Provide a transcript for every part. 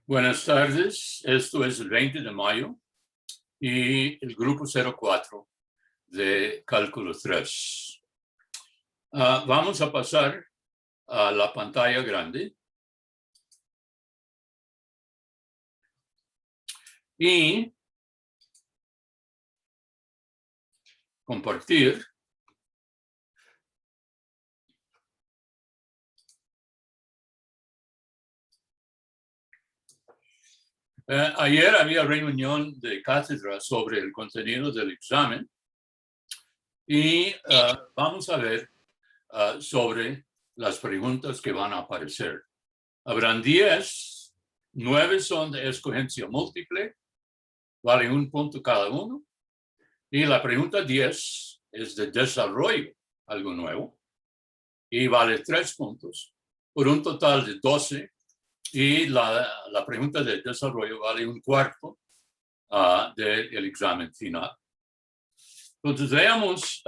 Buenas tardes, esto es el 20 de mayo y el grupo 04 de cálculo 3. Vamos a pasar a la pantalla grande y compartir. Ayer había reunión de cátedra sobre el contenido del examen y vamos a ver sobre las preguntas que van a aparecer. Habrán 10, 9 son de escogencia múltiple, vale 1 punto cada uno, y la pregunta 10 es de desarrollo, algo nuevo, y vale 3 puntos, por un total de 12, y la pregunta de desarrollo vale 1/4 del examen final. Entonces veamos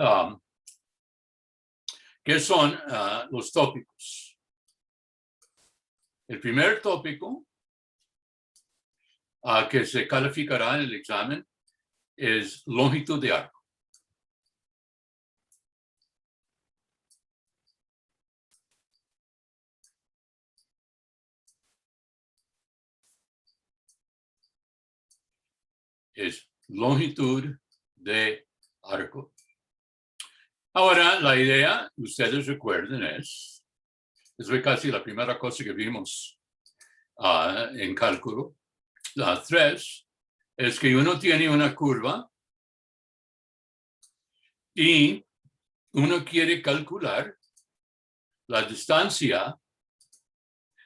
qué son los tópicos. El primer tópico que se calificará en el examen es longitud de arco. Es longitud de arco. Ahora, la idea, ustedes recuerden, es casi la primera cosa que vimos en cálculo. La 3 es que uno tiene una curva y uno quiere calcular la distancia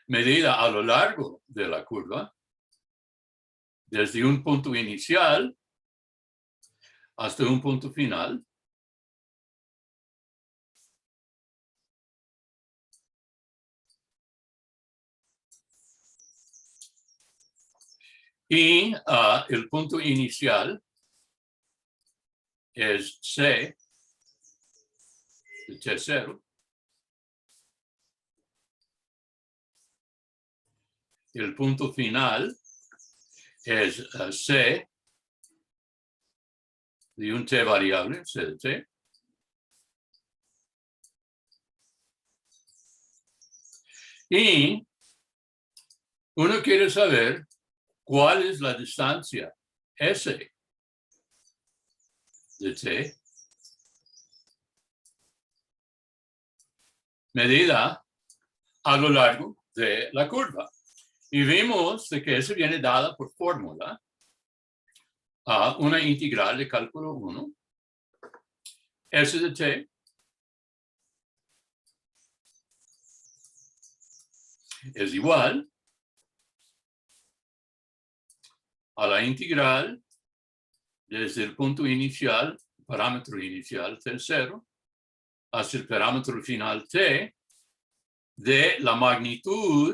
medida a lo largo de la curva desde un punto inicial hasta un punto final. Y el punto inicial es C de T0. El punto final es C de un T variable, C de T. Y uno quiere saber cuál es la distancia S de T medida a lo largo de la curva. Y vimos de que eso viene dada por fórmula a una integral de cálculo 1. S de T es igual a la integral desde el punto inicial, parámetro inicial T0, hasta el parámetro final T de la magnitud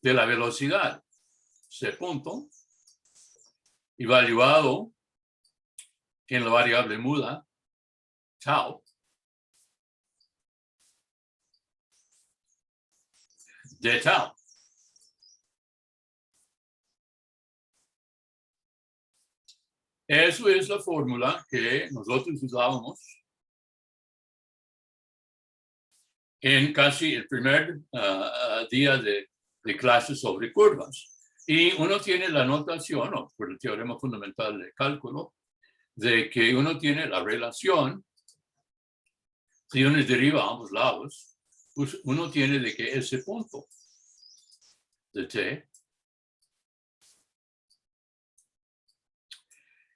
de la velocidad, C punto, evaluado en la variable muda, tau, de tau. Eso es la fórmula que nosotros usábamos en casi el primer día de clases sobre curvas. Y uno tiene la notación, o por el teorema fundamental de cálculo, de que uno tiene la relación, si uno deriva a ambos lados, pues uno tiene de que ese punto de T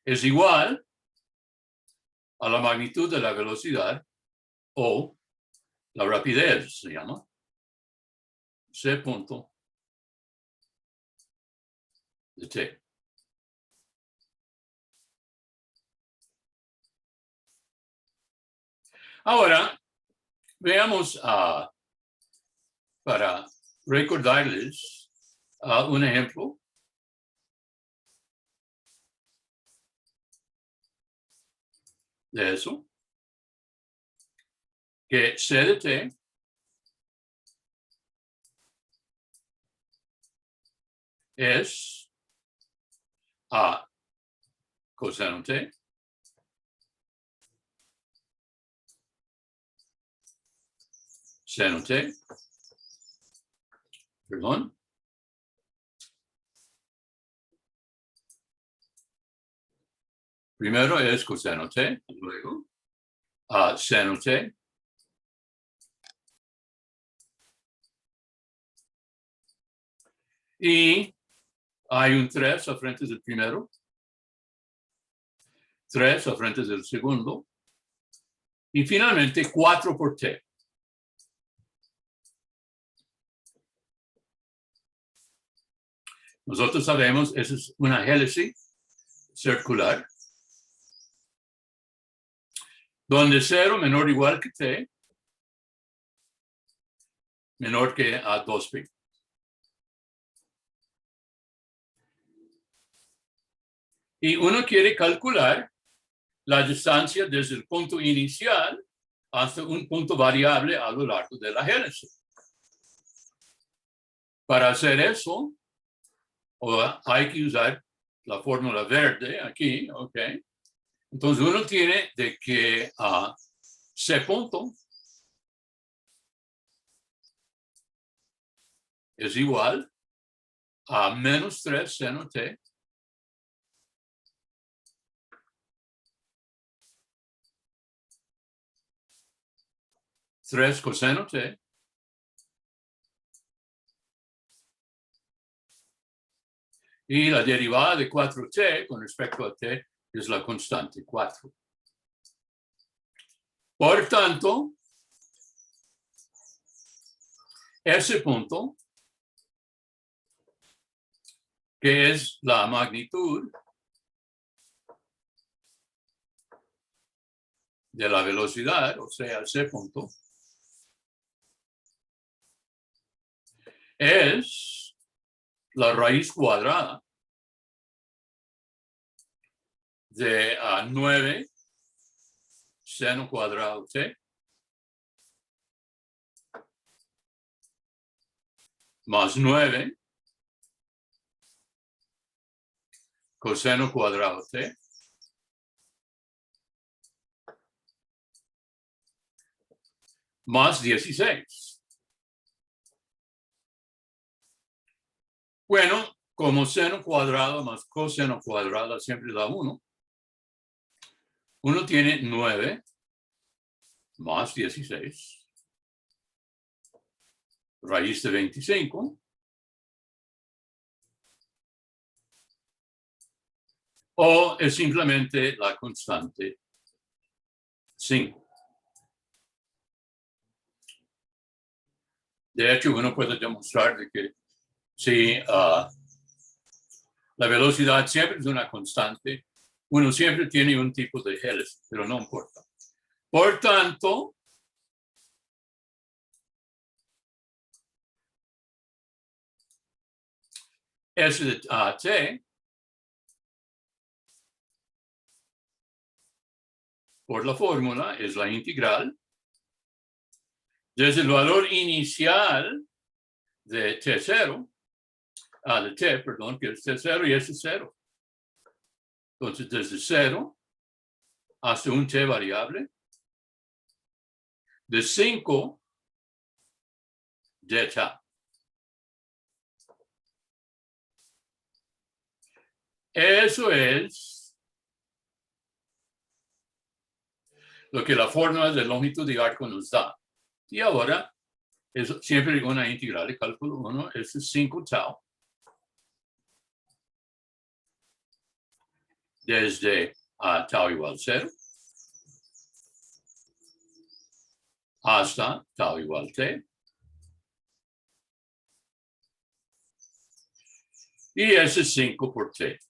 es igual a la magnitud de la velocidad o la rapidez, se llama, C punto de T. Ahora, veamos para recordarles un ejemplo. De eso. que C de T es A coseno T seno T, perdón, primero es coseno T, luego a seno T, y hay un 3 al frente del primero, 3 al frente del segundo, y finalmente 4 por T. Nosotros sabemos, esa es una hélice circular, donde 0 menor o igual que T, menor que a 2pi. Y uno quiere calcular la distancia desde el punto inicial hasta un punto variable a lo largo de la hélice. Para hacer eso, hay que usar la fórmula verde aquí, ¿ok? Entonces uno tiene de que C punto es igual a menos 3 seno T tres coseno T y la derivada de 4T con respecto a T es la constante 4. Por tanto, ese punto, que es la magnitud de la velocidad, o sea, ese punto, es la raíz cuadrada de 9 seno cuadrado T más 9 coseno cuadrado T más 16. Bueno, como seno cuadrado más coseno cuadrado siempre da 1. Uno tiene 9 más 16, raíz de 25, o es simplemente la constante 5. De hecho, uno puede demostrar de que si la velocidad siempre es una constante, uno siempre tiene un tipo de hélice, pero no importa. Por tanto, S de T por la fórmula es la integral desde el valor inicial de T0, de T, perdón, que es T0 y ese es 0. Entonces, desde 0 hasta un T variable de 5 delta. Eso es lo que la fórmula de longitud de arco nos da. Y ahora, es siempre una integral de cálculo 1, es 5 tau. Desde tau igual 0 hasta tau igual T. Y ese es 5 por T.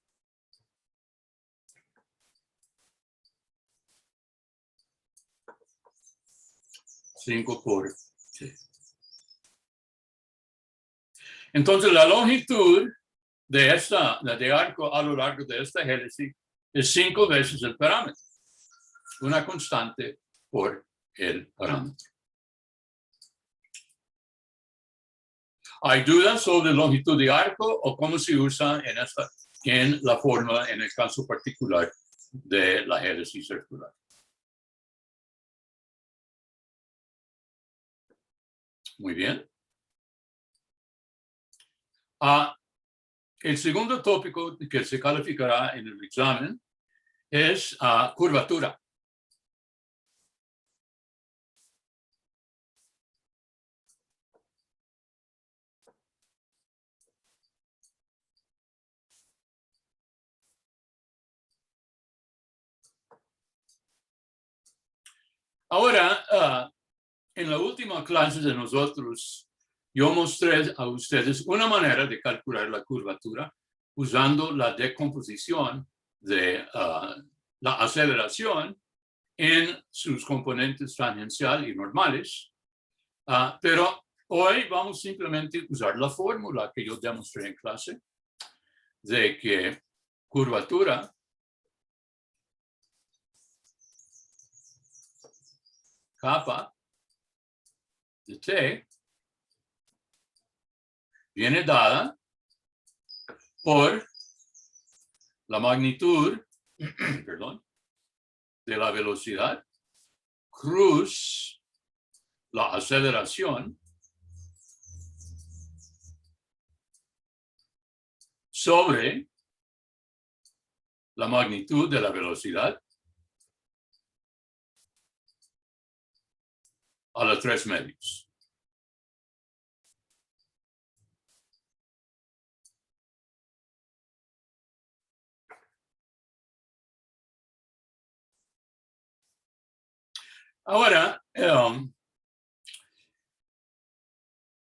Entonces, la longitud de arco a lo largo de esta hélice es 5 veces el parámetro. Una constante por el parámetro. ¿Hay dudas sobre longitud de arco o cómo se usa en la fórmula en el caso particular de la génesis circular? Muy bien. El segundo tópico que se calificará en el examen es curvatura. Ahora, en la última clase de nosotros, yo mostré a ustedes una manera de calcular la curvatura usando la decomposición de la aceleración en sus componentes tangencial y normales. Pero hoy vamos simplemente a usar la fórmula que yo demostré en clase de que curvatura kappa de t viene dada por la magnitud, perdón, de la velocidad cruz la aceleración sobre la magnitud de la velocidad a los 3 medios. Ahora,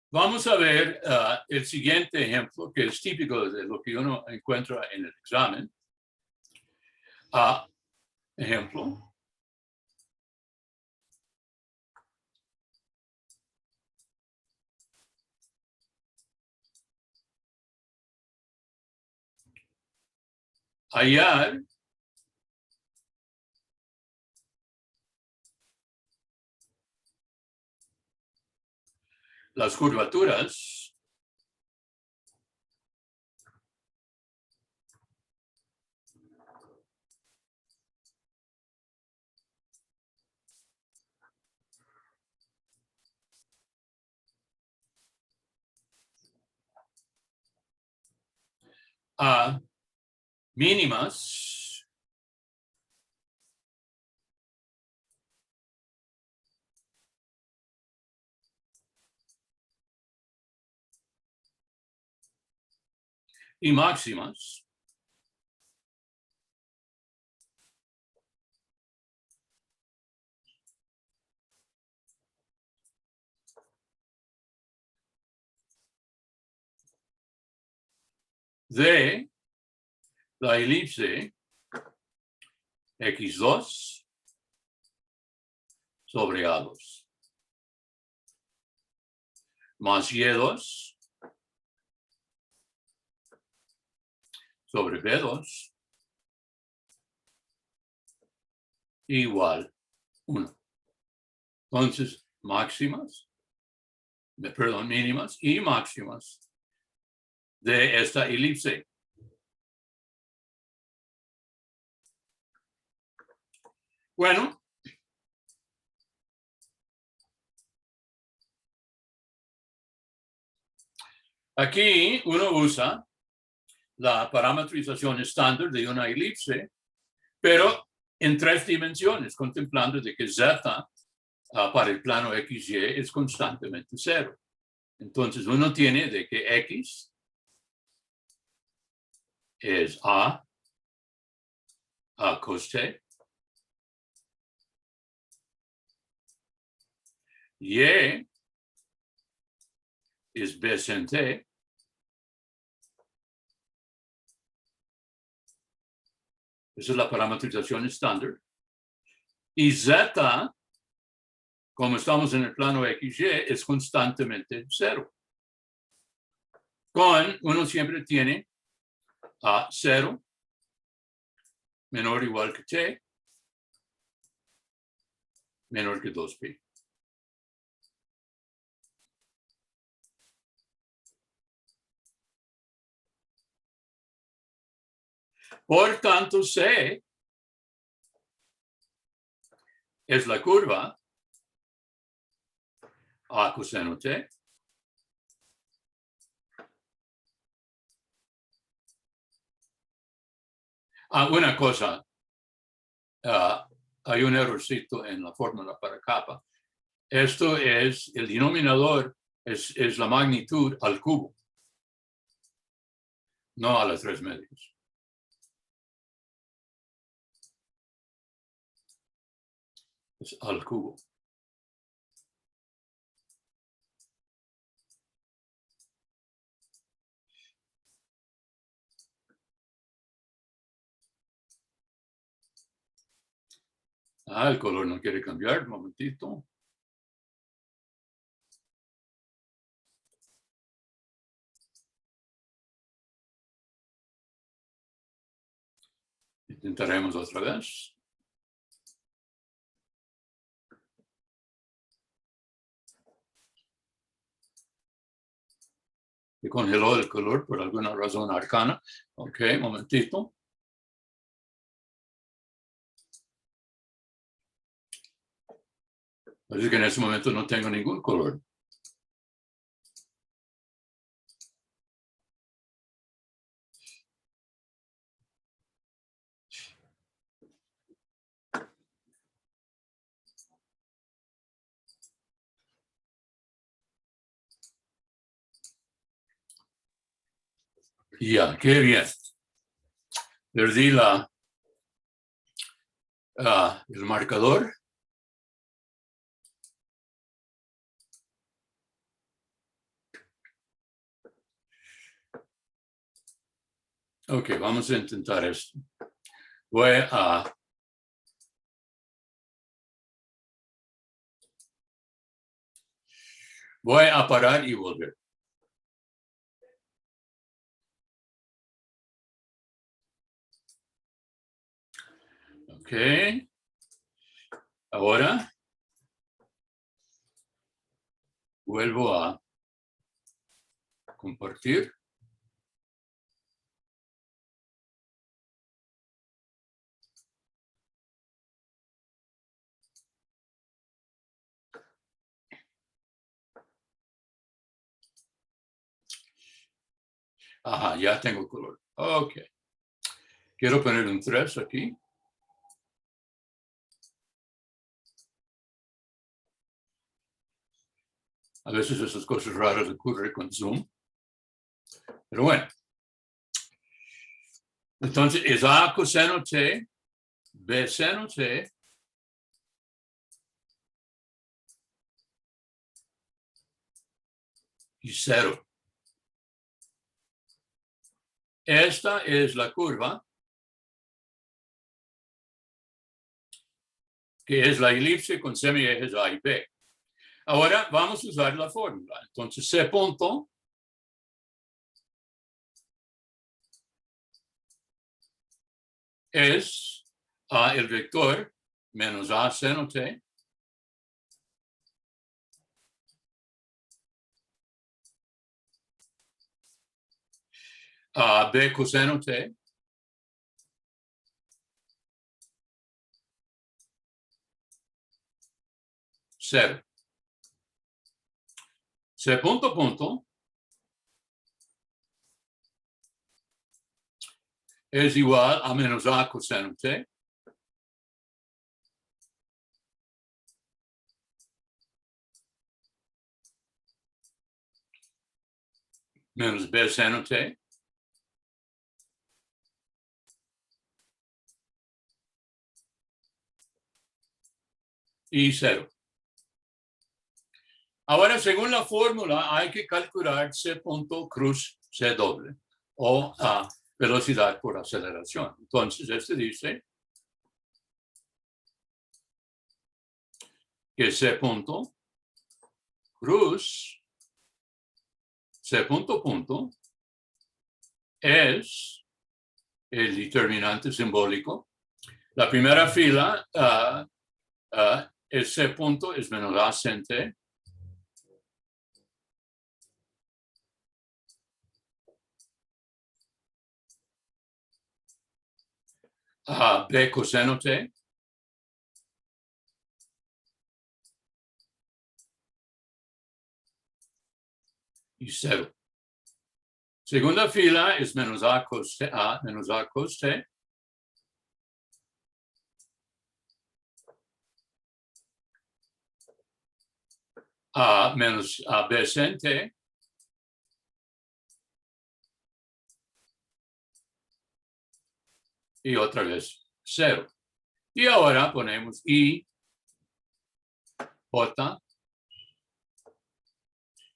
vamos a ver el siguiente ejemplo, que es típico de lo que uno encuentra en el examen. Ejemplo. Hallar las curvaturas mínimas y máximas de la elipse x2 sobre A2 más y2 sobre B2 igual 1. Entonces, mínimas y máximas de esta elipse. Bueno, aquí uno usa la parametrización estándar de una elipse, pero en 3 dimensiones, contemplando de que z para el plano XY es constantemente 0. Entonces uno tiene de que X es A cos t, Y es B sin t, esa es la parametrización estándar, y Z, como estamos en el plano XY, es constantemente 0. Uno siempre tiene a 0 menor o igual que t, menor que 2pi. Por tanto, C es la curva A coseno T. Una cosa, hay un errorcito en la fórmula para kappa. Esto es, el denominador es la magnitud al cubo, no a las 3 medios. Es al cubo. El color no quiere cambiar, un momentito. Intentaremos otra vez. Se congeló el color por alguna razón arcana. Ok, un momentito. Parece que en este momento no tengo ningún color. Ya, qué bien. Perdí el marcador. Ok, vamos a intentar esto. Voy a parar y volver. Ok. Ahora vuelvo a compartir. Ajá, ya tengo color. Ok. Quiero poner un 3 aquí. A veces esas cosas raras ocurren con Zoom. Pero bueno. Entonces es A coseno T, B seno T, y 0. Esta es la curva que es la elipse con semiejes A y B. Ahora vamos a usar la fórmula. Entonces C punto es el vector menos A seno T B coseno T cero. C punto es igual a menos A coseno T menos B seno T y 0. Ahora, según la fórmula, hay que calcular C punto cruz C doble o velocidad por aceleración. Entonces, este dice que C punto cruz C punto es el determinante simbólico. La primera fila es C punto es menos A sen T. B coseno t. Y 0. Segunda fila es menos A cos t, A menos A cos t. A menos A B sin t. Y otra vez 0. Y ahora ponemos I, J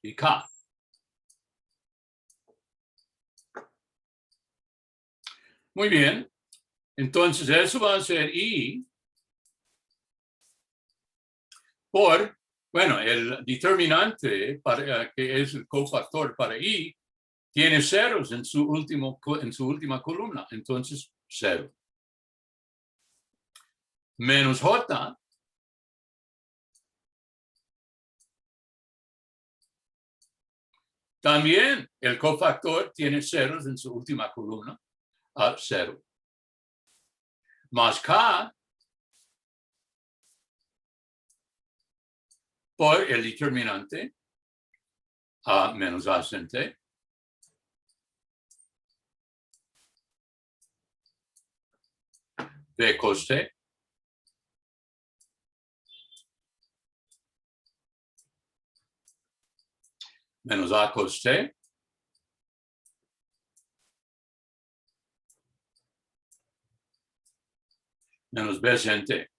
y K. Muy bien. Entonces, eso va a ser I por, bueno, el determinante para, que es el cofactor para I tiene ceros en su última columna. Entonces, 0. Menos J también el cofactor tiene ceros en su última columna, a 0. Más K por el determinante A menos A sin t. B cos t. Menos A cos t. Menos B sin t.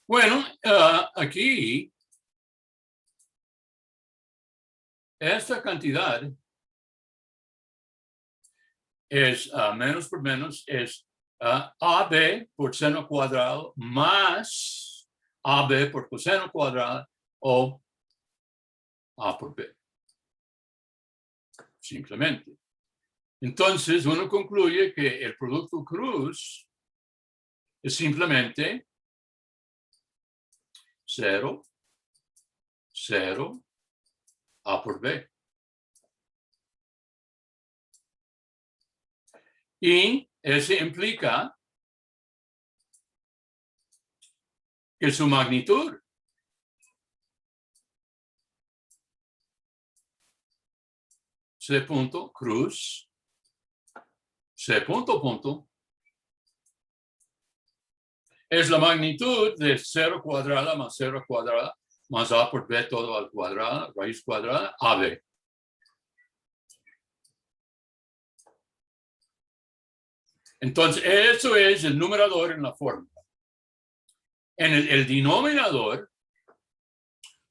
Bueno, aquí esta cantidad es menos por menos, es AB por seno cuadrado más AB por coseno cuadrado o A por B. Simplemente. Entonces, uno concluye que el producto cruz es simplemente 0, 0, A por B. Y eso implica que su magnitud C punto cruz C punto punto es la magnitud de 0 cuadrada más 0 cuadrada más A por B todo al cuadrado, raíz cuadrada, AB. Entonces, eso es el numerador en la fórmula. En el denominador,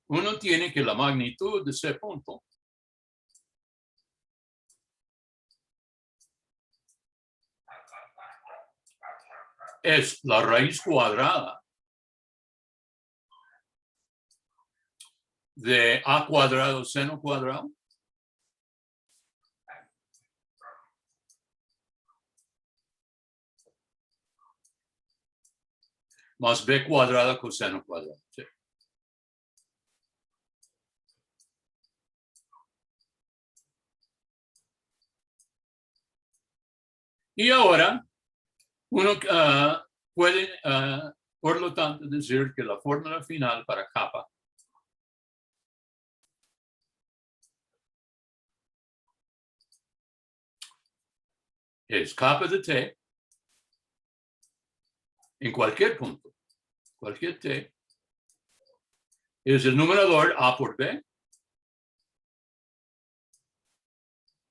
uno tiene que la magnitud de C punto es la raíz cuadrada de A cuadrado seno cuadrado más B cuadrado coseno cuadrado. ¿Sí? Y ahora, uno puede, por lo tanto, decir que la fórmula final para kappa es kappa de t en cualquier punto, cualquier t, es el numerador A por B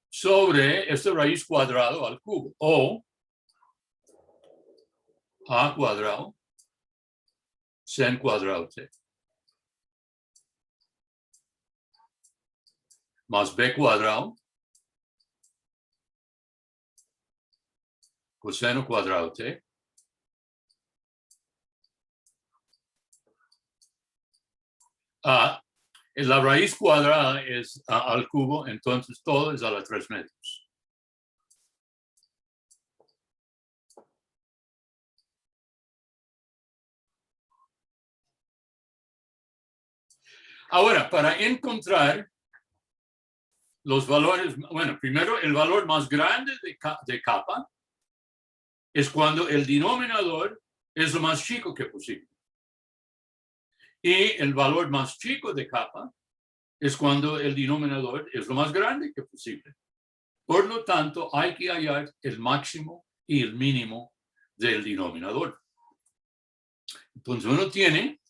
sobre esta raíz cuadrado al cubo, o A cuadrado sin cuadrado t, más B cuadrado coseno cuadrado t, la raíz cuadrada es al cubo, entonces todo es a la 3 medios. Ahora, para encontrar los valores, bueno, primero el valor más grande de kappa es cuando el denominador es lo más chico que posible. Y el valor más chico de kappa es cuando el denominador es lo más grande que posible. Por lo tanto, hay que hallar el máximo y el mínimo del denominador. Entonces uno tiene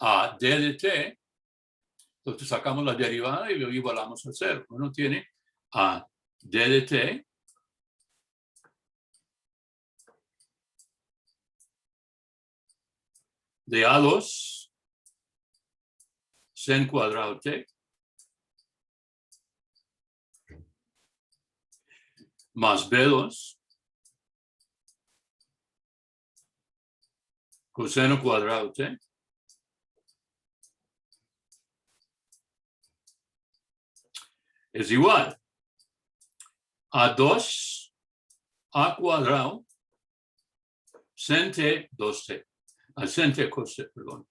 a d de t, entonces sacamos la derivada y lo igualamos a 0. Uno tiene a d de t de a2 sen cuadrado t más b2 coseno cuadrado t es igual a 2 a cuadrado sen t 2t, a sen t cos t, perdón.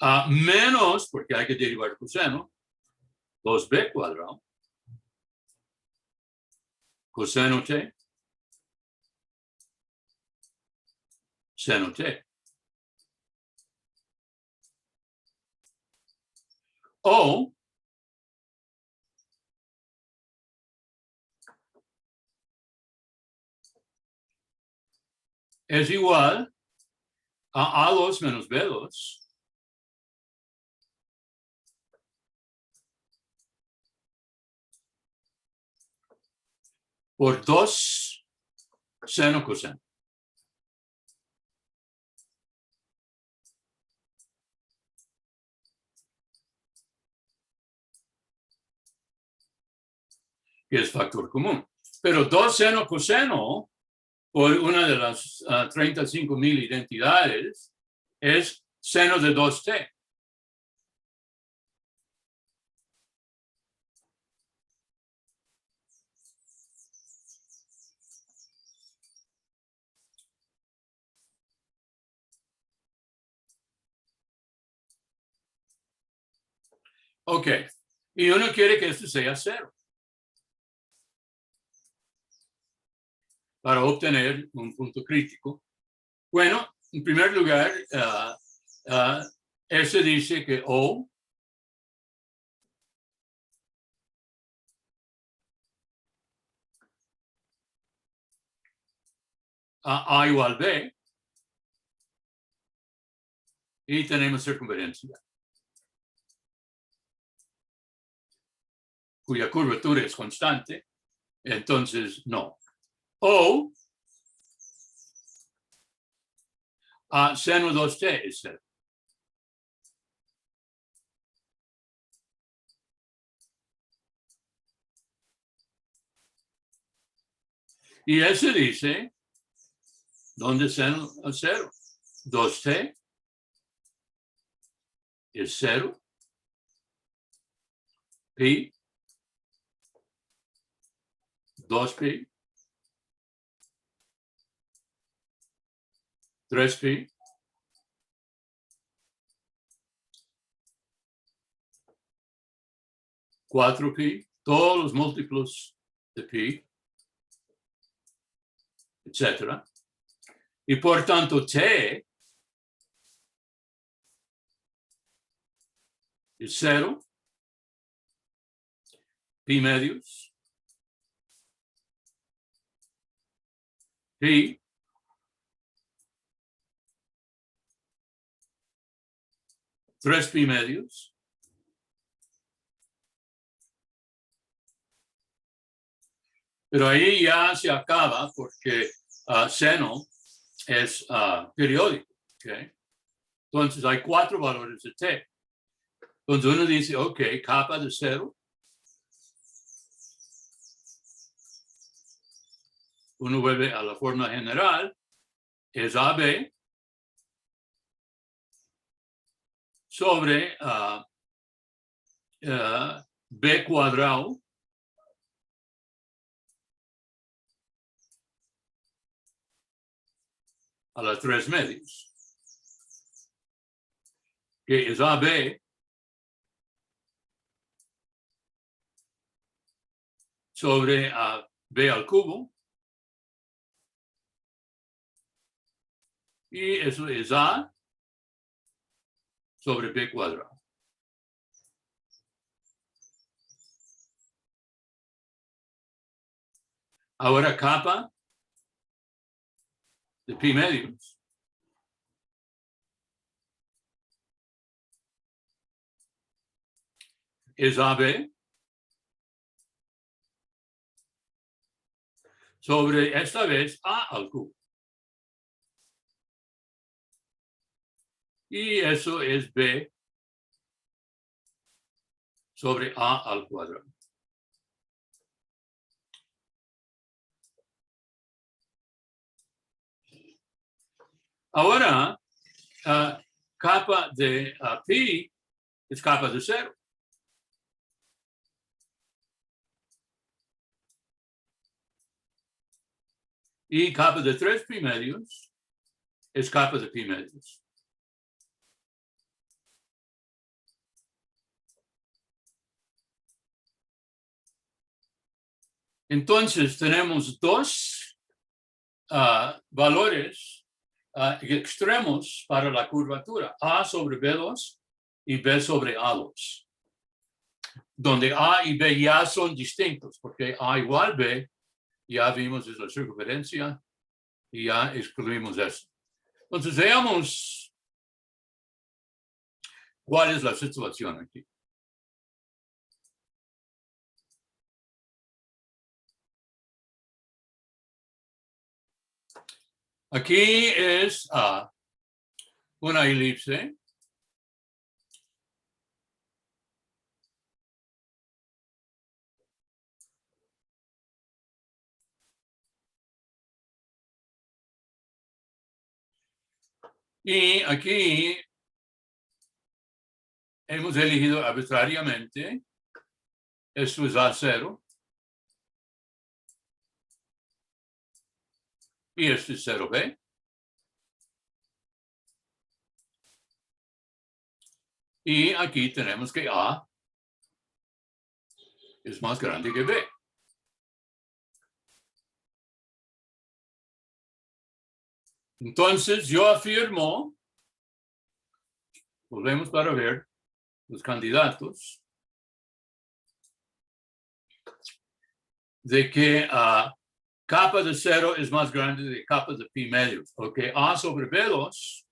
A menos, porque hay que derivar coseno, 2b cuadrado coseno t seno t. O es igual a a2 menos b2 por 2 seno coseno. Que es factor común. Pero 2 seno coseno por una de las 35,000 identidades es seno de 2t. Ok, y uno quiere que esto sea 0 para obtener un punto crítico. Bueno, en primer lugar, ese dice que O A igual B y tenemos circunferencia cuya curvatura es constante, entonces no. O a seno 2t es 0. Y ese dice, ¿dónde seno a 0? 2t es 0. Pi, 2pi, 3pi, 4pi, todos los múltiplos de pi, etc. Y por tanto, t es 0, pi medios, pi, 3pi medios, pero ahí ya se acaba porque seno es periódico. ¿Okay? Entonces hay 4 valores de t. Entonces uno dice, ok, kappa de 0. Uno vuelve a la forma general, es AB sobre B cuadrado a las 3 medios, que es AB sobre B al cubo, y eso es A sobre B cuadrado. Ahora capa de pi medios es AB sobre, esta vez, A al cubo. Y eso es B sobre A al cuadrado. Ahora, capa de pi es capa de 0. Y capa de 3 pi medios es capa de pi medios. Entonces, tenemos dos valores extremos para la curvatura, A sobre B2 y B sobre A2, donde A y B ya son distintos, porque A igual B, ya vimos es la circunferencia y ya excluimos eso. Entonces, veamos cuál es la situación aquí. Aquí es una elipse. Y aquí hemos elegido arbitrariamente, esto es A0, y esto es 0B. Y aquí tenemos que A es más grande que B. Entonces yo afirmo, volvemos para ver los candidatos, de que capa de 0 es más grande de capa de pi medios, porque A sobre B2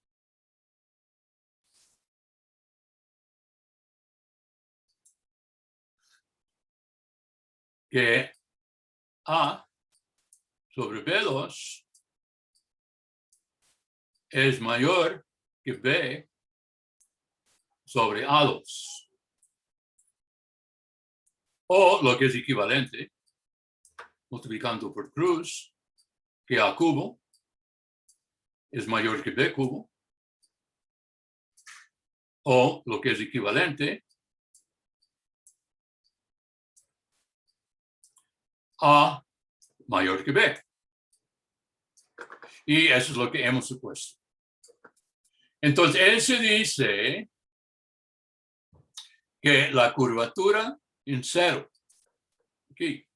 que A sobre B2 es mayor que B sobre A2. O lo que es equivalente, multiplicando por cruz, que A cubo es mayor que B cubo. O lo que es equivalente, A mayor que B. Y eso es lo que hemos supuesto. Entonces, él se dice que la curvatura en 0, aquí,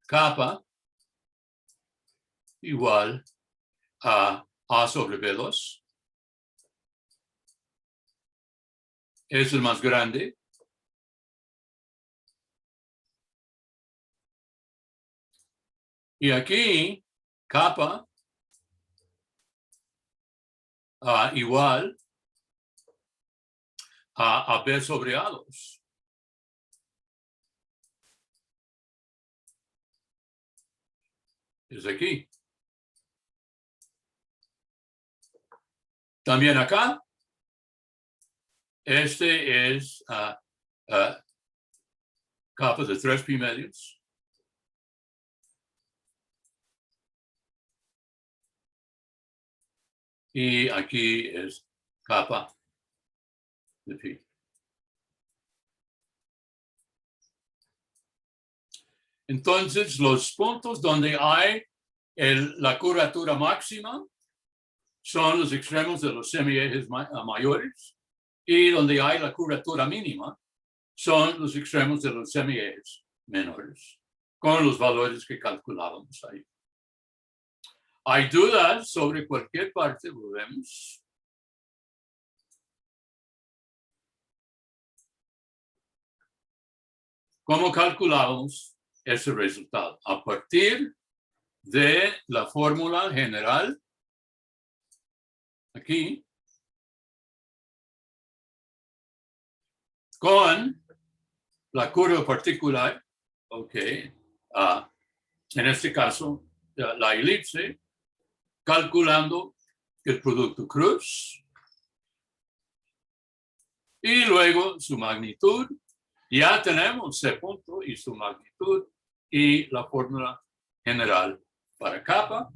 capa igual a A sobre B2, es el más grande. Y aquí, capa igual a B sobre A2. Es aquí. También acá, este es capa de 3 pi medios. Y aquí es capa de pi. Entonces, los puntos donde hay la curvatura máxima son los extremos de los semiejes mayores, y donde hay la curvatura mínima son los extremos de los semiejes menores, con los valores que calculábamos ahí. ¿Hay dudas sobre cualquier parte? Volvemos. ¿Cómo calculamos ese resultado? A partir de la fórmula general, aquí, con la curva particular, ok, en este caso, la elipse, calculando el producto cruz, y luego su magnitud. Ya tenemos ese punto y su magnitud y la fórmula general para capa.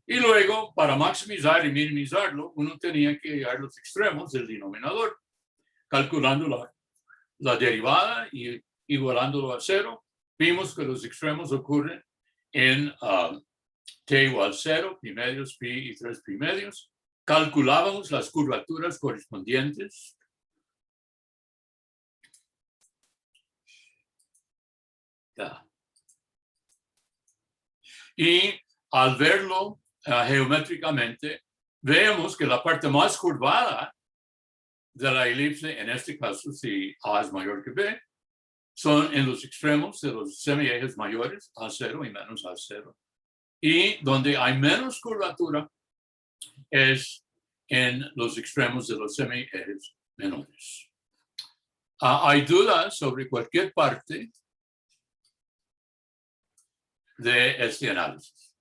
Y luego, para maximizar y minimizarlo, uno tenía que hallar los extremos del denominador, calculando la derivada y igualándolo a cero. Vimos que los extremos ocurren en t igual 0, pi medios, pi y 3 pi medios. Calculábamos las curvaturas correspondientes. Y al verlo geométricamente, vemos que la parte más curvada de la elipse, en este caso, si A es mayor que B, son en los extremos de los semiejes mayores, A0 y menos A0. Y donde hay menos curvatura es en los extremos de los semiejes menores. Hay dudas sobre cualquier parte de este análisis.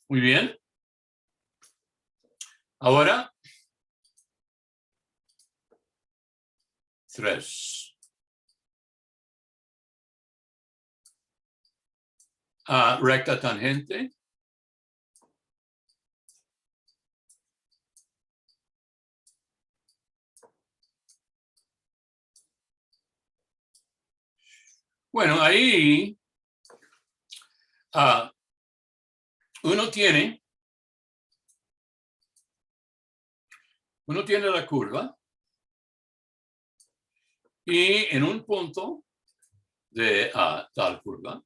Muy bien. Ahora, 3. Recta tangente. Bueno, ahí uno tiene la curva, y en un punto de tal curva,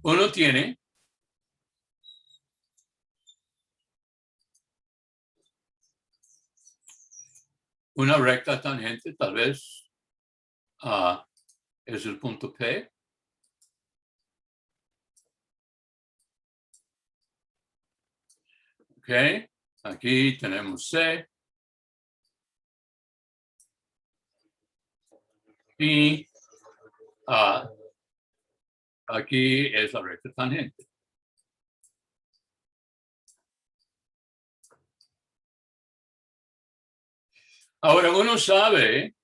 uno tiene una recta tangente, tal vez es el punto P. Ok, aquí tenemos C. Y aquí es la recta tangente. Ahora, uno sabe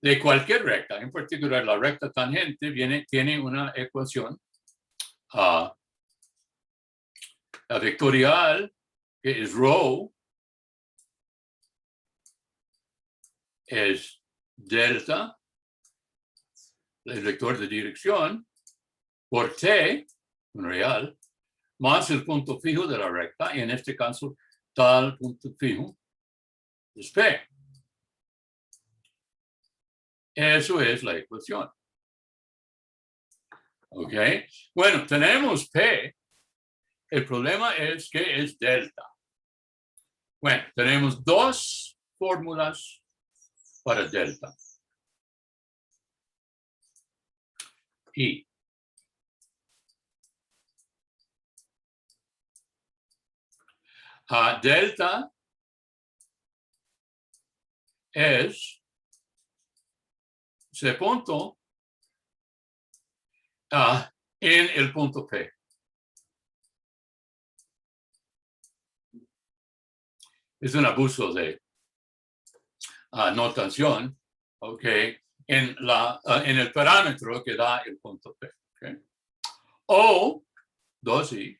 de cualquier recta, en particular la recta tangente, tiene una ecuación la vectorial, que es rho, es delta, el vector de dirección, por t, un real, más el punto fijo de la recta, y en este caso, tal punto fijo es P. Eso es la ecuación. ¿Ok? Bueno, tenemos P. El problema es que es delta. Bueno, tenemos dos fórmulas para delta. Y delta es ese punto en el punto P. Es un abuso de notación, ¿ok? En el parámetro que da el punto P. ¿Okay? O 2i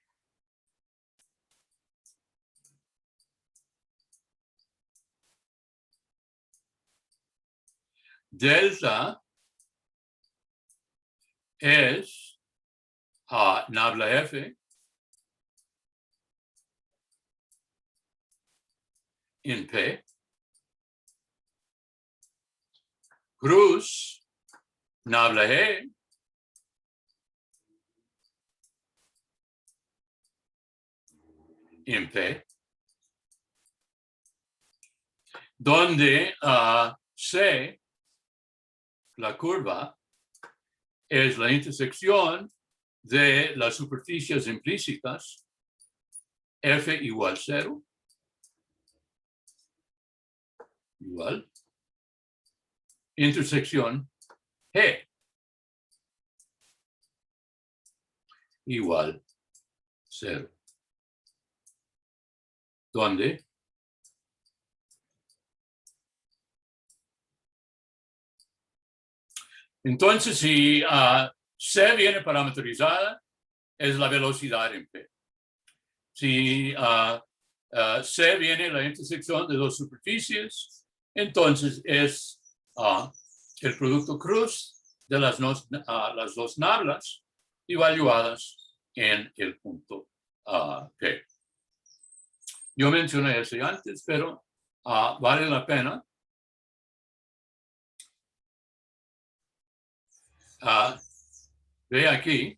delta es nabla F en P cruz nabla E en P, donde C, la curva, es la intersección de las superficies implícitas F igual 0, igual, intersección G igual 0, donde entonces si C viene parametrizada, es la velocidad en P. Si C viene la intersección de dos superficies, entonces es el producto cruz de las dos nablas evaluadas en el punto P. Yo mencioné eso antes, pero vale la pena ve aquí.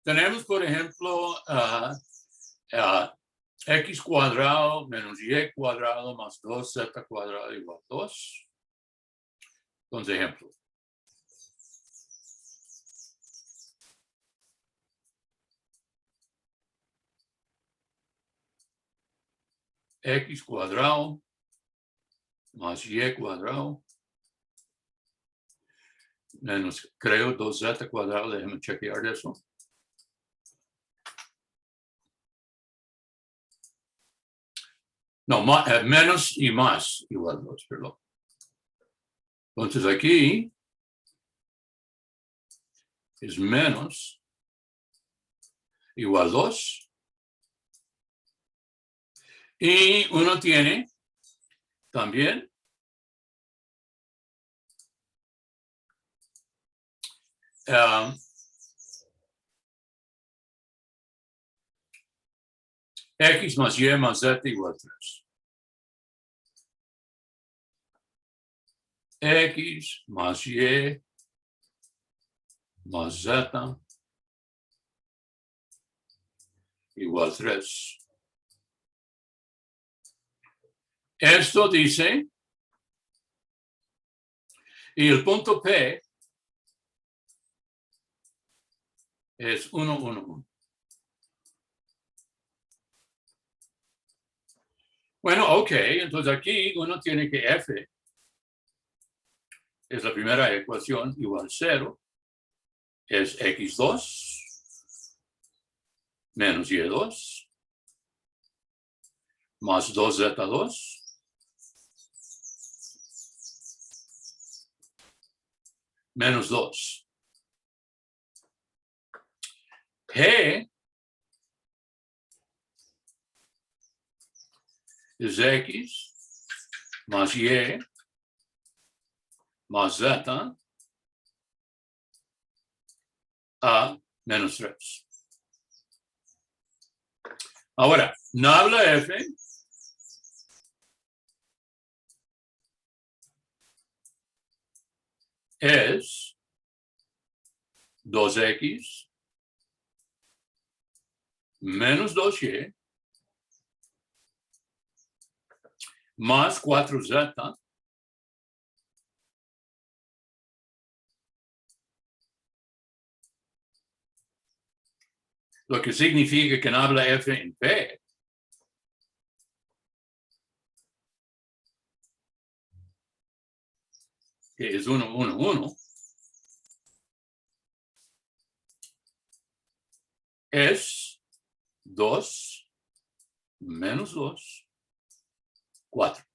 Tenemos, por ejemplo, x cuadrado menos y cuadrado más 2z cuadrado igual 2. Entonces, ejemplo. X cuadrado más y cuadrado menos, creo, 2z cuadrado. Déjame chequear eso. No, menos y más igual 2, perdón. Entonces aquí es menos igual 2. Y uno tiene también x más y más z igual 3. X más y más z igual 3. Esto dice, y el punto P es 1, 1, 1. Bueno, ok, entonces aquí uno tiene que F es la primera ecuación igual 0, es x2 menos y2 más 2z2 menos 2. G es x más y más z a menos 3. Ahora, nabla F es 2x menos 2y más 4z lo que significa que nabla F en P que es 1, 1, 1, es 2 menos 2, 4.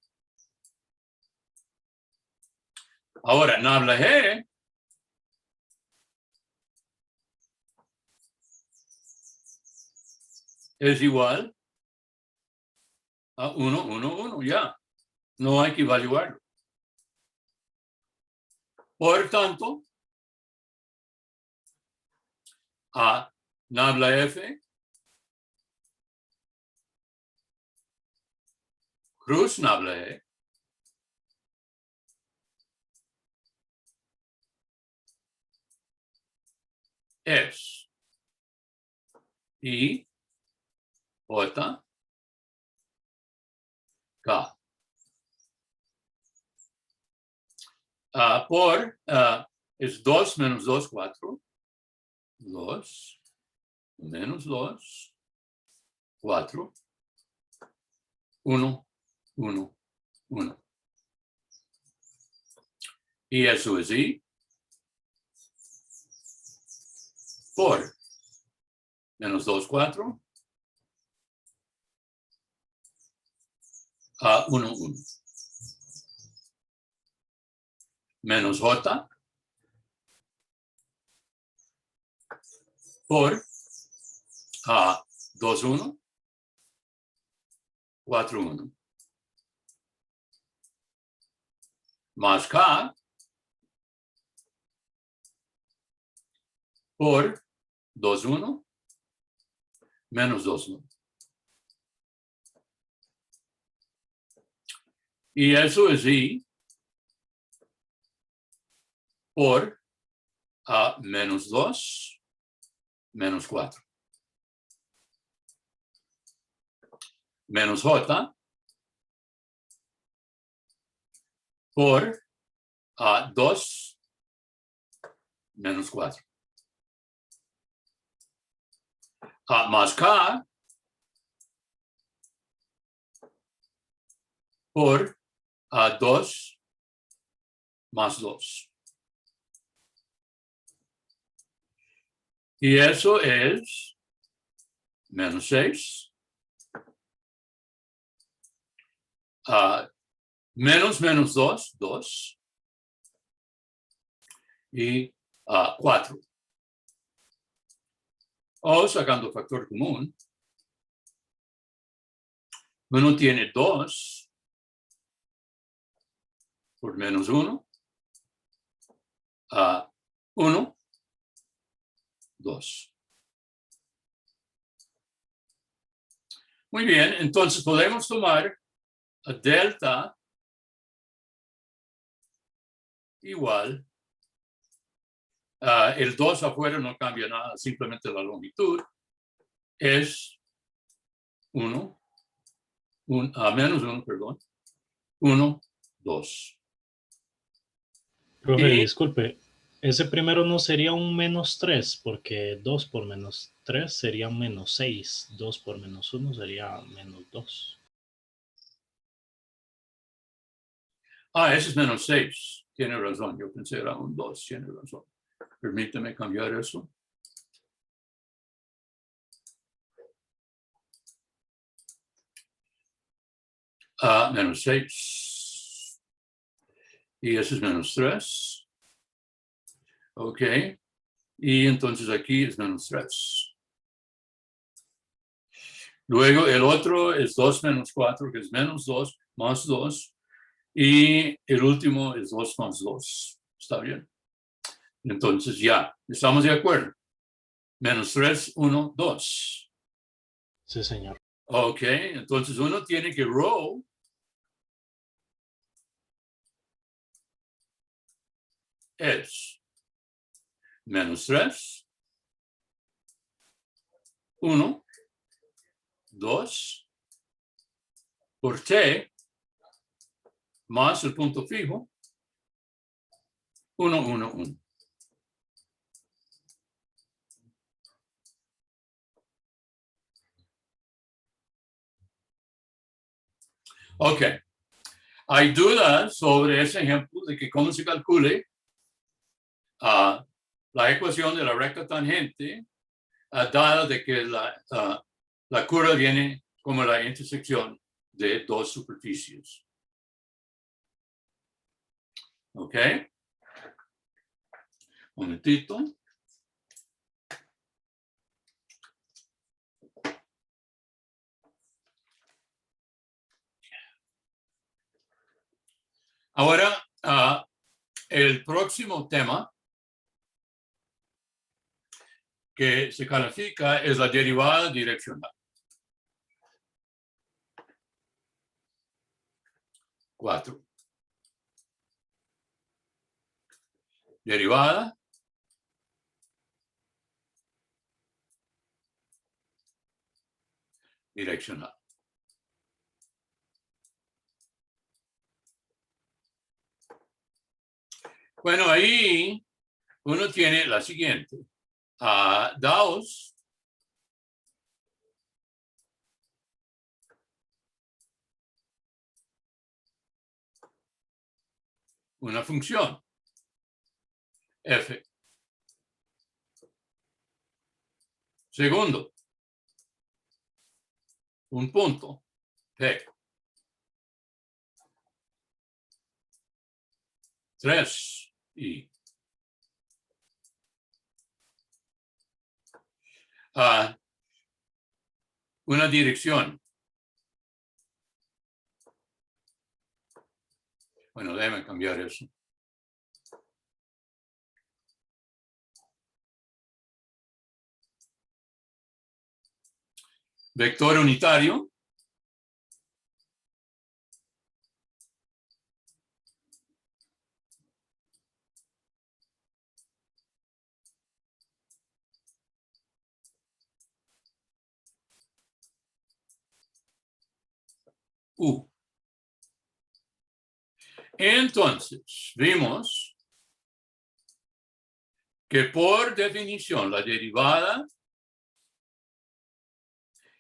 Ahora, nabla G es igual a 1, 1, 1, ya. No hay que evaluarlo. Por tanto, a nabla F cruz nabla E es I J K. Es 2 menos 2, 4. 2 menos 2, 4. 1, 1, 1. Y eso es I por menos 2, 4. A 1, 1. Menos J por A 2, 1, 4, 1. Más K por 2, 1, menos 2, 1. Y eso es I por A menos 2, menos 4. Menos J por A 2, menos 4. A más K por A 2, más 2. Y eso es menos 6. Menos 2, 2. Y 4. O sacando factor común, uno tiene 2 por menos 1. 1, 2. Muy bien, entonces podemos tomar a delta igual. El 2 afuera no cambia nada, simplemente la longitud. Es 1, menos 1, perdón. 1, 2. Profe, Y disculpe, ese primero no sería un menos 3, porque 2 por menos 3 sería menos 6, 2 por menos 1 sería menos 2. ese es menos 6. Tiene razón, yo pensé era un 2, tiene razón. Permíteme cambiar eso. Menos 6. Y ese es menos 3. Ok. Y entonces aquí es menos 3. Luego el otro es 2 menos 4, que es menos 2, más 2. Y el último es 2 más 2. ¿Está bien? Entonces ya, ¿estamos de acuerdo? Menos 3, 1, 2. Sí, señor. Ok, entonces uno tiene que row es menos 3, 1, 2, por t, más el punto fijo, 1, 1, 1. Ok. Hay dudas sobre ese ejemplo de que cómo se calcule la ecuación de la recta tangente, dada de que la curva viene como la intersección de dos superficies. ¿Ok? Un momentito. Ahora, el próximo tema que se califica es la derivada direccional. 4. Derivada direccional. Bueno, ahí uno tiene la siguiente. Daos una función f. Segundo, un punto p. 3 y una dirección. Bueno, déjame cambiar eso. Vector unitario. U. Entonces, vimos que por definición la derivada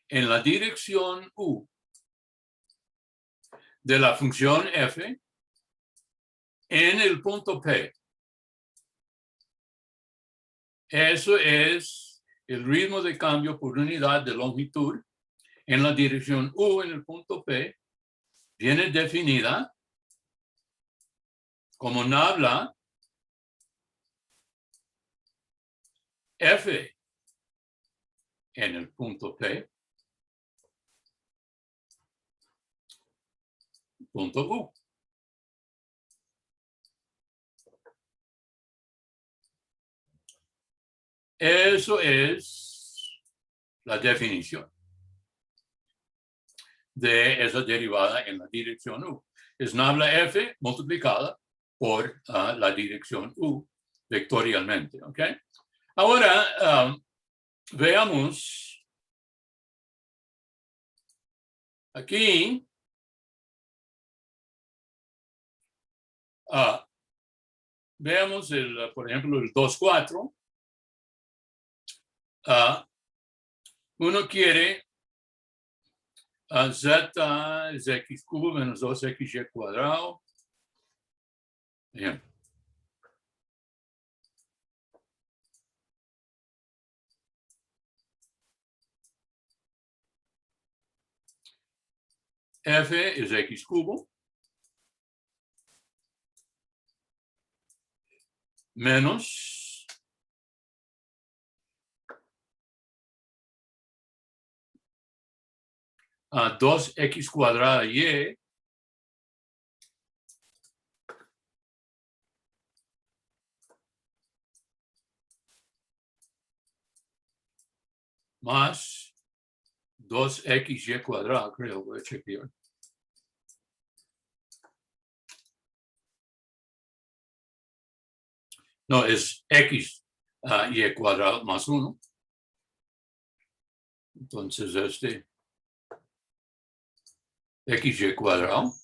en la dirección U de la función f en el punto P. Eso es el ritmo de cambio por unidad de longitud en la dirección U en el punto P. Viene definida como nabla f en el punto P, punto U. Eso es la definición de esa derivada en la dirección U. Es nabla f multiplicada por la dirección U vectorialmente. ¿Ok? Ahora, veamos aquí. Veamos, por ejemplo, el 2,4. Uno quiere z es x cubo menos 2xy cuadrado. Bien. F es x cubo menos 2x cuadrada y más 2xy cuadrado, creo, voy a chequear. No, es x y cuadrado más 1. Entonces, xy cuadrado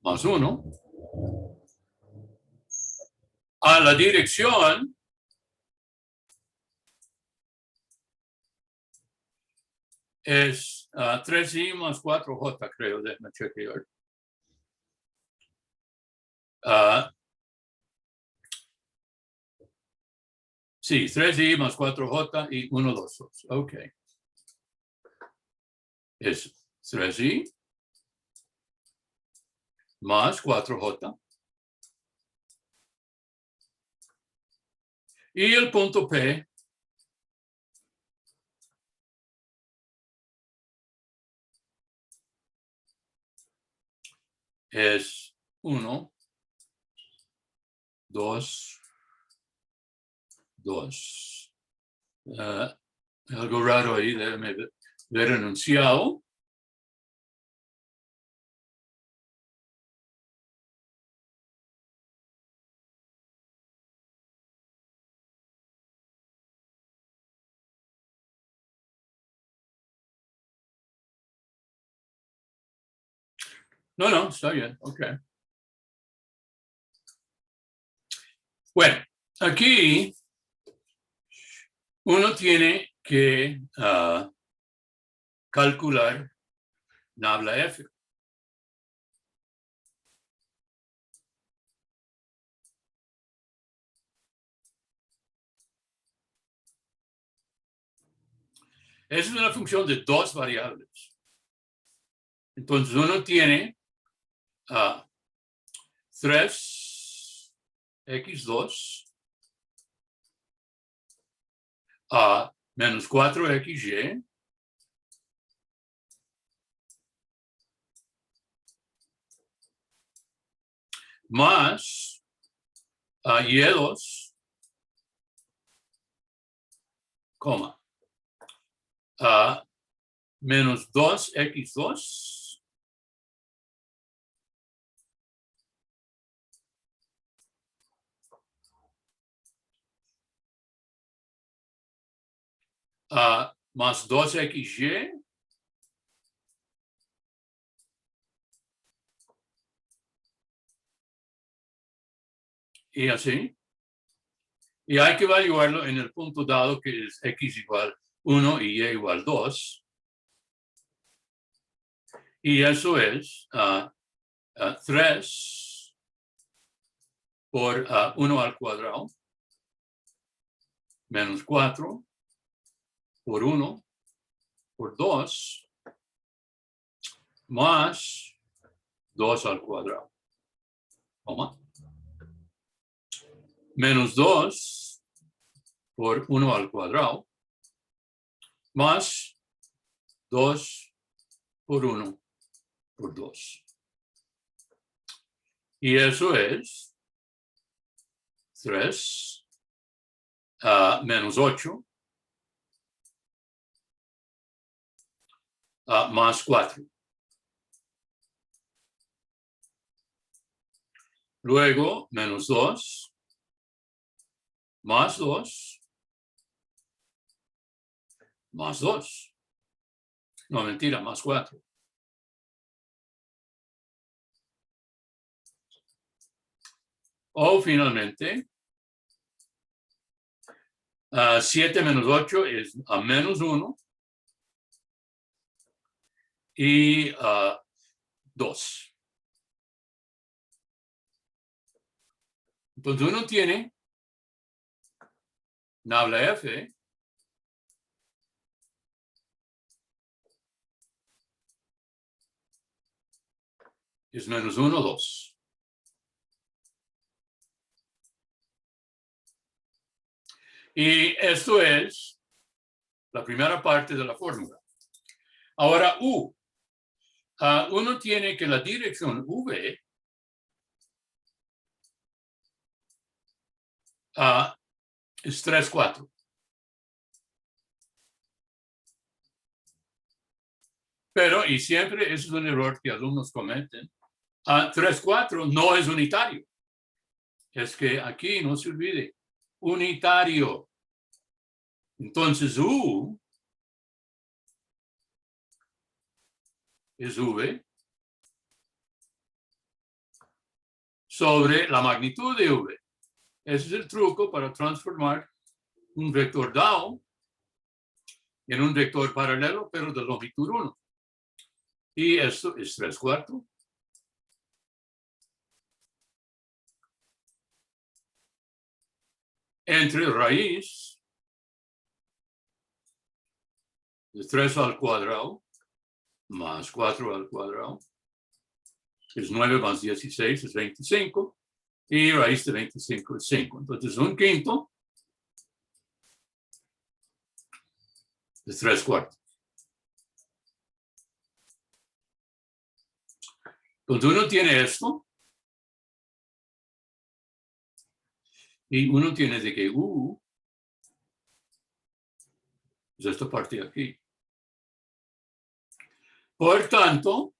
más 1 a la dirección es 3i más 4j, creo, déjame chequear. Sí, 3i más 4j y 1, 2, 2. Ok. Es 3i más 4J. Y el punto P es 1, 2, 2. Algo raro ahí, déjame ver enunciado. No, está bien, ok. Bueno, aquí uno tiene que calcular nabla F. Es una función de dos variables. Entonces uno tiene 3x2 menos 4xy más y2, coma, menos 2x2 más 2xy y así. Y hay que evaluarlo en el punto dado que es x igual 1 y y igual 2. Y eso es 3 por 1 al cuadrado menos 4 por 1 por 2 más 2 al cuadrado. Toma. Menos 2 por 1 al cuadrado más 2 por 1 por 2. Y eso es 3 menos 8 más 4. Luego, menos 2 más 2 más 2. No, mentira, más 4. O finalmente, 7 menos 8 es a menos 1 y 2. Entonces uno tiene nabla F es menos 1, 2. Y esto es la primera parte de la fórmula. Ahora, U. Uno tiene que la dirección V es 3, 4. Pero, y siempre es un error que alumnos cometen, 3, 4 no es unitario. Es que aquí no se olvide, unitario. Entonces, U es V sobre la magnitud de V. Ese es el truco para transformar un vector dado en un vector paralelo, pero de longitud 1. Y esto es 3 cuartos. Entre raíz de 3 al cuadrado más 4 al cuadrado es 9 más 16 es 25, y raíz de 25 es 5. Entonces, un quinto es 3/4. Cuando uno tiene esto, y uno tiene de que es esta parte de aquí. Por tanto,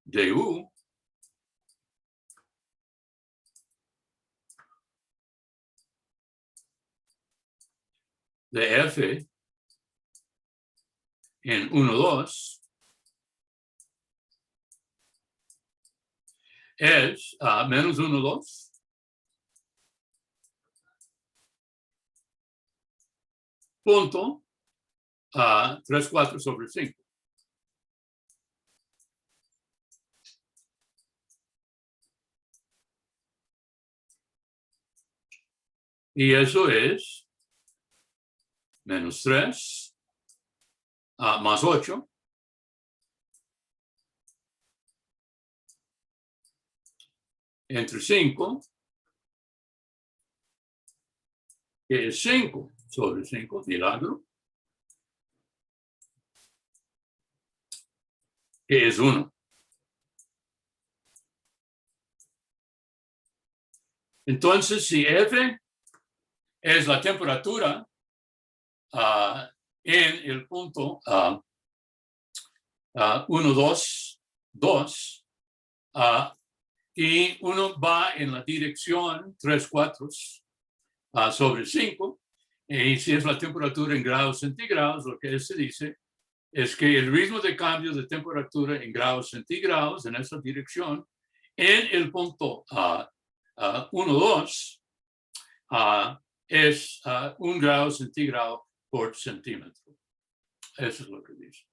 de U de F en 1, 2 es menos 1, 2 punto 3/4 sobre 5. Y eso es menos 3 más 8 entre 5, que es 5 sobre 5, milagro, que es 1. Entonces, si F es la temperatura en el punto 1, 2, 2, y uno va en la dirección 3/4 sobre 5, y si es la temperatura en grados centígrados, lo que se dice es que el ritmo de cambio de temperatura en grados centígrados en esa dirección en el punto 1, 2 es 1 grado centígrado por centímetro. Eso es lo que dice.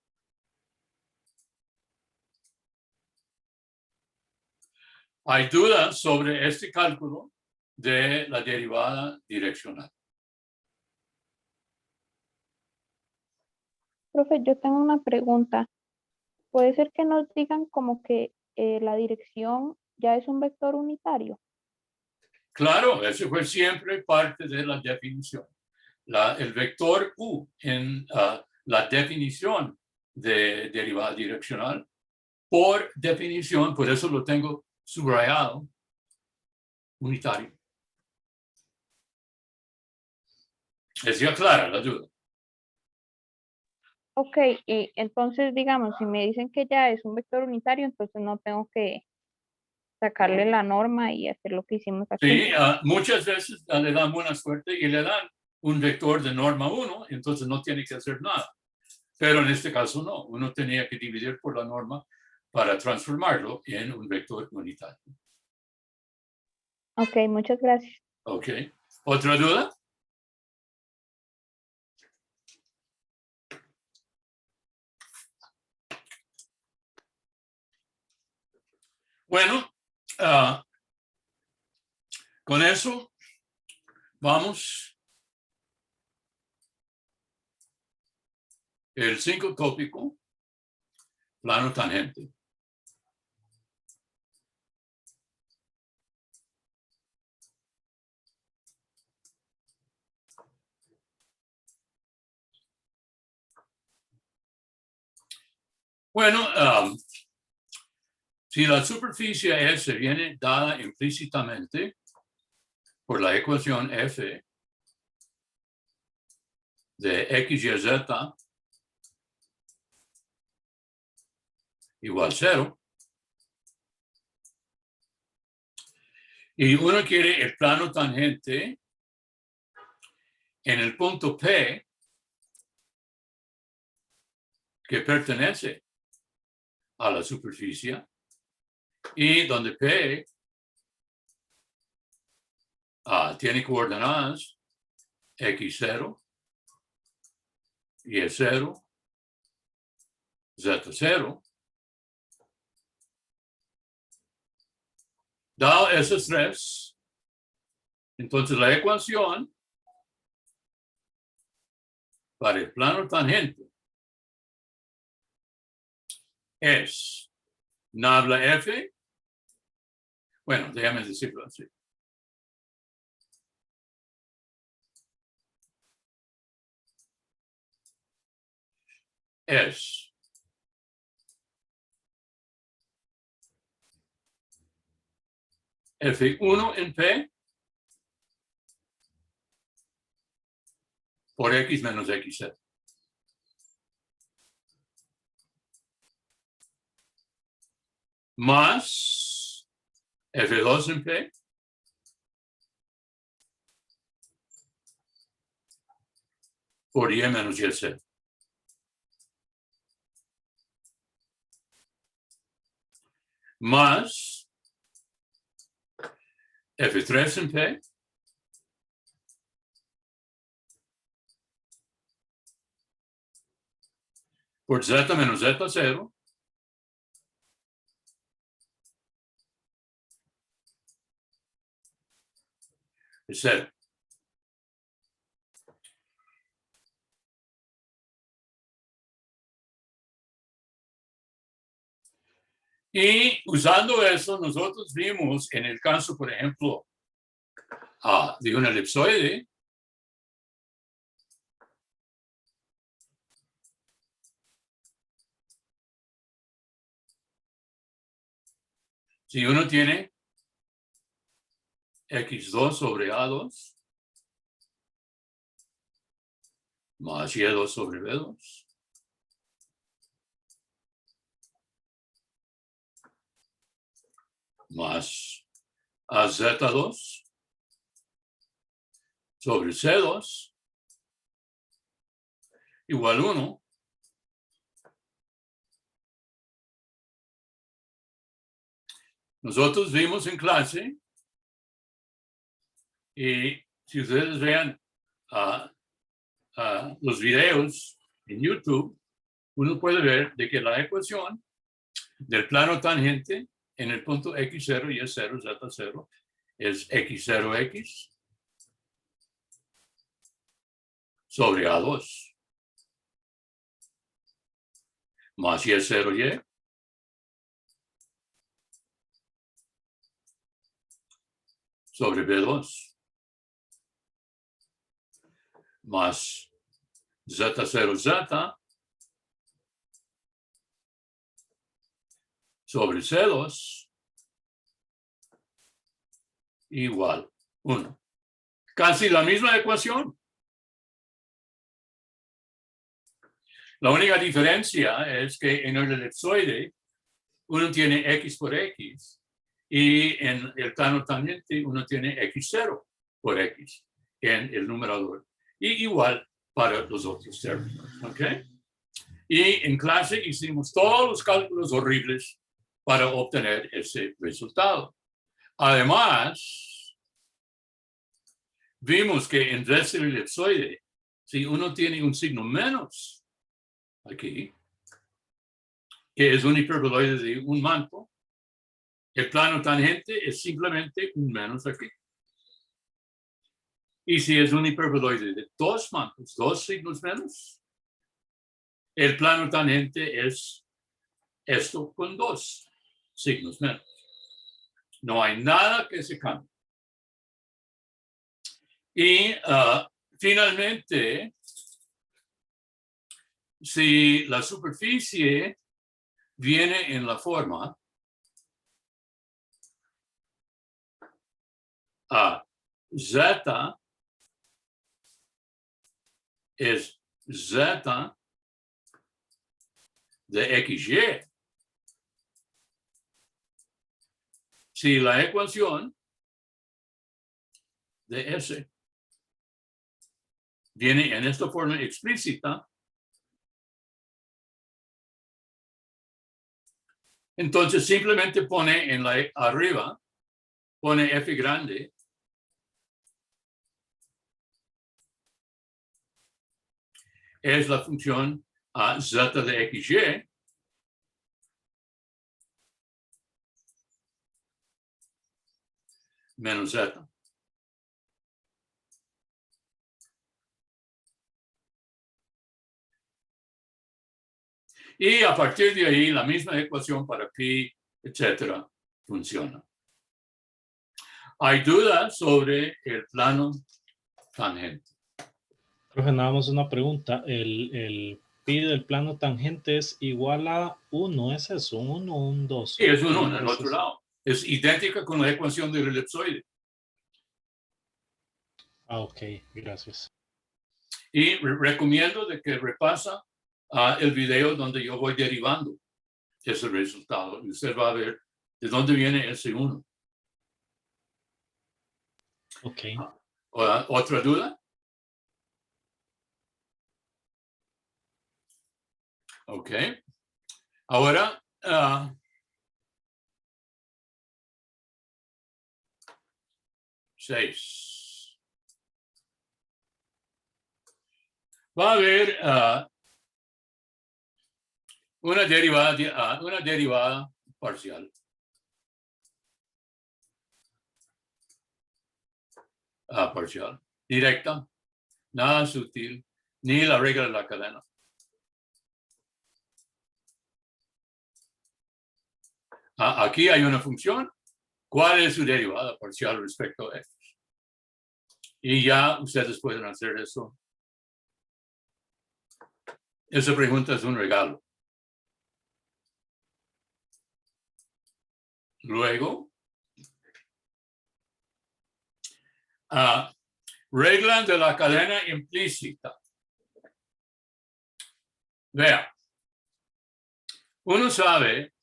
Hay dudas sobre este cálculo de la derivada direccional. Profe, yo tengo una pregunta. ¿Puede ser que nos digan como que la dirección ya es un vector unitario? Claro, eso fue siempre parte de la definición. El vector U en la definición de derivada direccional, por definición, por eso lo tengo subrayado, unitario. Es ya clara la duda. Ok, y entonces digamos, si me dicen que ya es un vector unitario, entonces no tengo que sacarle la norma y hacer lo que hicimos aquí. Sí, muchas veces le dan buena suerte y le dan un vector de norma 1, entonces no tiene que hacer nada. Pero en este caso no, uno tenía que dividir por la norma para transformarlo en un vector unitario. Ok, muchas gracias. Ok. ¿Otra duda? Bueno, con eso vamos el 5 tópico, plano tangente. Bueno, si la superficie S viene dada implícitamente por la ecuación F de X, Y, Z igual 0, y uno quiere el plano tangente en el punto P que pertenece a la superficie y donde P tiene coordenadas X0, Y0, Z0. Dado esos tres, entonces la ecuación para el plano tangente es nabla F. Bueno, déjame decirlo así. Es F1 en P por X menos XZ. Más F2 en P por Y menos YZ. Más F3 en P por Z menos Z0 es 0. Y usando eso, nosotros vimos en el caso, por ejemplo, de un elipsoide, si uno tiene X2 sobre A2 más Y2 sobre B2 más AZ2 sobre C2 igual 1. Nosotros vimos en clase, y si ustedes vean los videos en YouTube, uno puede ver de que la ecuación del plano tangente en el punto X0 y S0, Z0 es X0X sobre A2 más Y0Y sobre B2 más Z0Z sobre C2 igual 1. Casi la misma ecuación. La única diferencia es que en el elipsoide uno tiene X por X y en el plano tangente uno tiene X0 por X en el numerador. Y igual para los otros términos. ¿Ok? Y en clase hicimos todos los cálculos horribles para obtener ese resultado. Además, vimos que en vez del elipsoide, si uno tiene un signo menos aquí, que es un hiperboloide de un manto, el plano tangente es simplemente un menos aquí. Y si es un hiperboloide de dos mantos, dos signos menos, el plano tangente es esto con dos signos menos. No hay nada que se cambie. Y finalmente, si la superficie viene en la forma Z es Z de XY. Si la ecuación de S viene en esta forma explícita, entonces simplemente pone en la arriba, pone F grande es la función Z de XY menos Z. Y a partir de ahí, la misma ecuación para pi, etcétera, funciona. ¿Hay dudas sobre el plano tangente? Profe, nada más una pregunta. ¿El pi del plano tangente es igual a 1? ¿Es eso? ¿Un 1 o un 2? Sí, es un ¿Qué 1 número en el es otro ese? lado. Es idéntica con la ecuación del elipsoide. Ah, ok, gracias. Y recomiendo de que repasa el video donde yo voy derivando ese resultado. Y usted va a ver de dónde viene ese 1. Ok. ¿Otra duda? Ok. Ahora, seis. Va a haber una derivada parcial. Parcial. Directa. Nada sutil. Ni la regla de la cadena. Aquí hay una función. ¿Cuál es su derivada parcial respecto a x? Y ya ustedes pueden hacer eso. Esa pregunta es un regalo. Luego, regla de la cadena implícita. Vea, uno sabe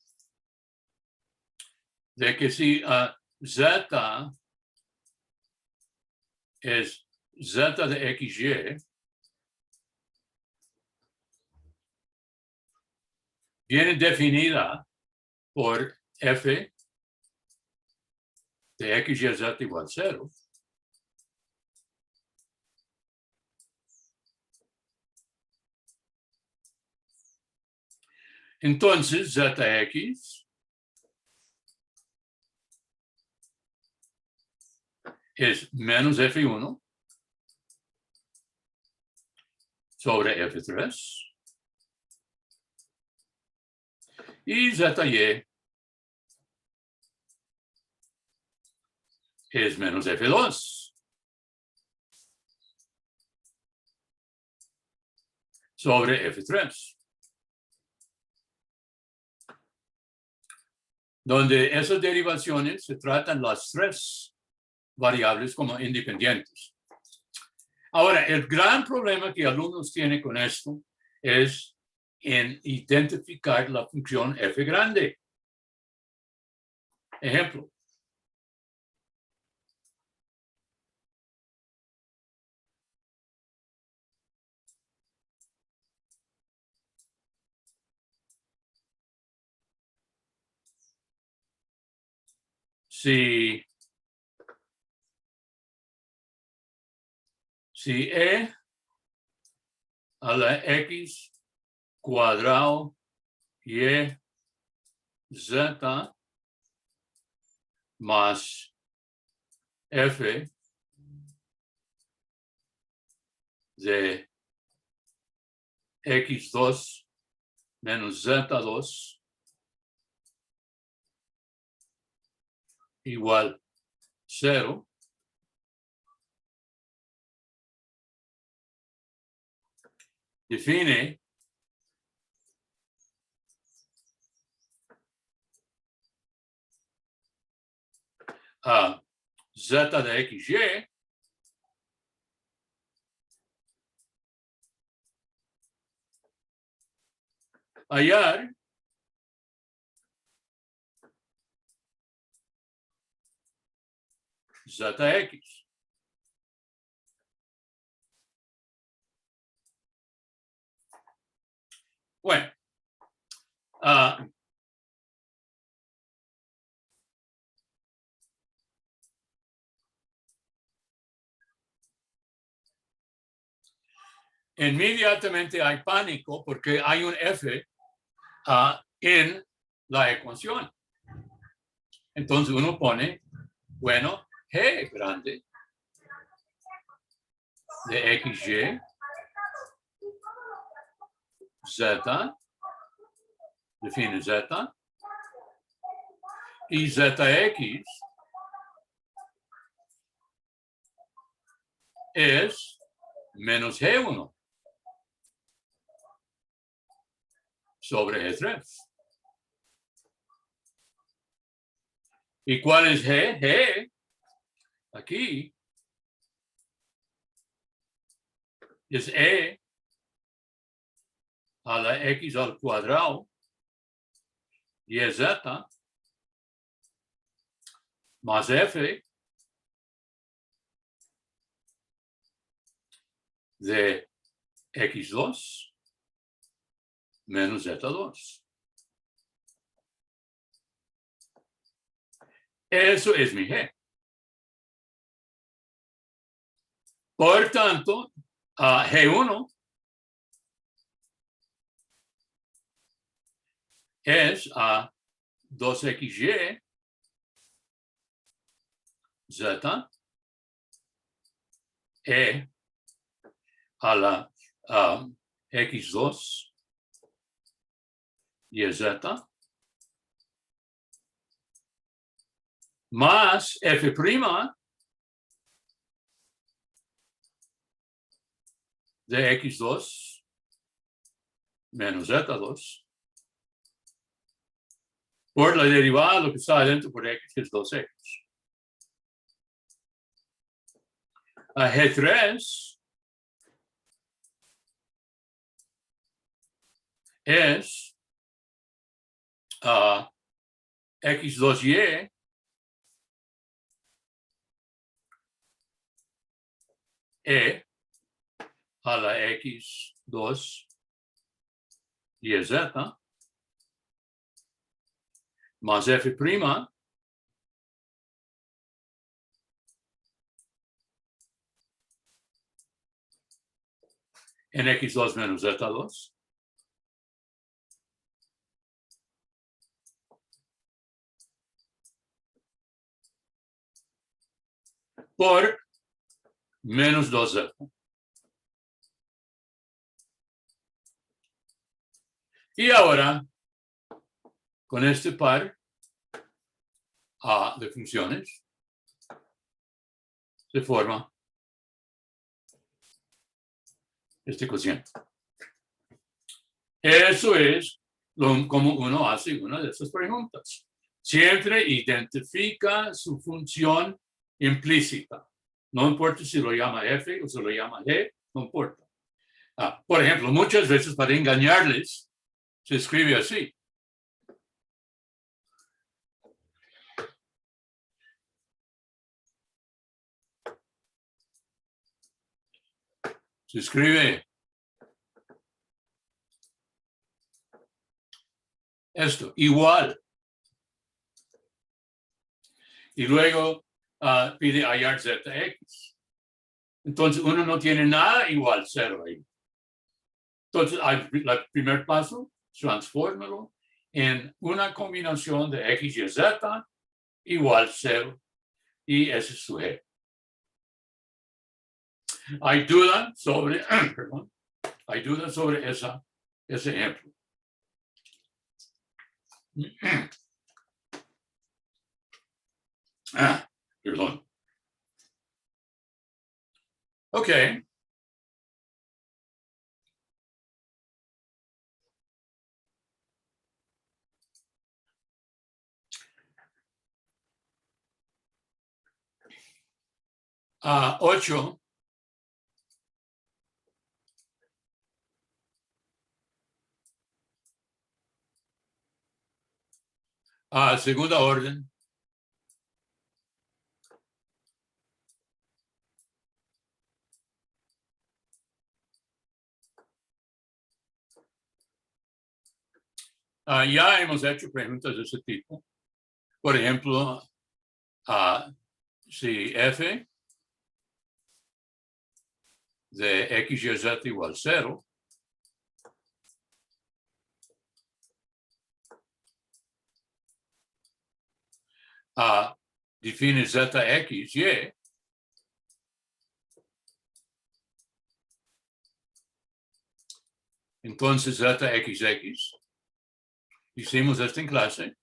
de que si z es z de xy, viene definida por f de x, y, z igual 0. Entonces, zx es menos f1 sobre f3 y zy es menos f2 sobre f3. Donde esas derivaciones se tratan las tres variables como independientes. Ahora, el gran problema que alumnos tienen con esto es en identificar la función f grande. Ejemplo. Si e a la x cuadrado y z más f de x2 menos z2 igual 0, define a z de xy hallar zx. Bueno, inmediatamente hay pánico porque hay un f en la ecuación. Entonces uno pone, bueno, g grande de xy, z define Z. Y ZX es menos G1 sobre G3. ¿Y cuál es G? G, aquí, es E a la X al cuadrado y es Z más F de X2 menos Z2. Eso es mi G. Por tanto, G1 es a 2XY Z E a la X2 y Z más F' de X2 menos Z2 por la derivada de lo que está adentro por X, que es 2X. A G3 es X2Y E a la X2 y Z más F' en X2 menos Z2 por menos 2Z. Y ahora, con este par de funciones, se forma este cociente. Eso es como uno hace una de estas preguntas. Siempre identifica su función implícita. No importa si lo llama F o si lo llama G, no importa. Por ejemplo, muchas veces para engañarles, se escribe así. Se escribe esto, igual. Y luego pide hallar ZX. Entonces uno no tiene nada igual 0 ahí. Entonces el primer paso, transfórmalo en una combinación de X y Z igual 0. Y ese es su G. Hay duda sobre, perdón, hay duda sobre ese ejemplo. Perdón. Ok. A 8. Segunda orden. Ya hemos hecho preguntas de ese tipo. Por ejemplo, si F de X y Z igual 0, define ZX, Y, entonces ZXX hicimos esto en clase.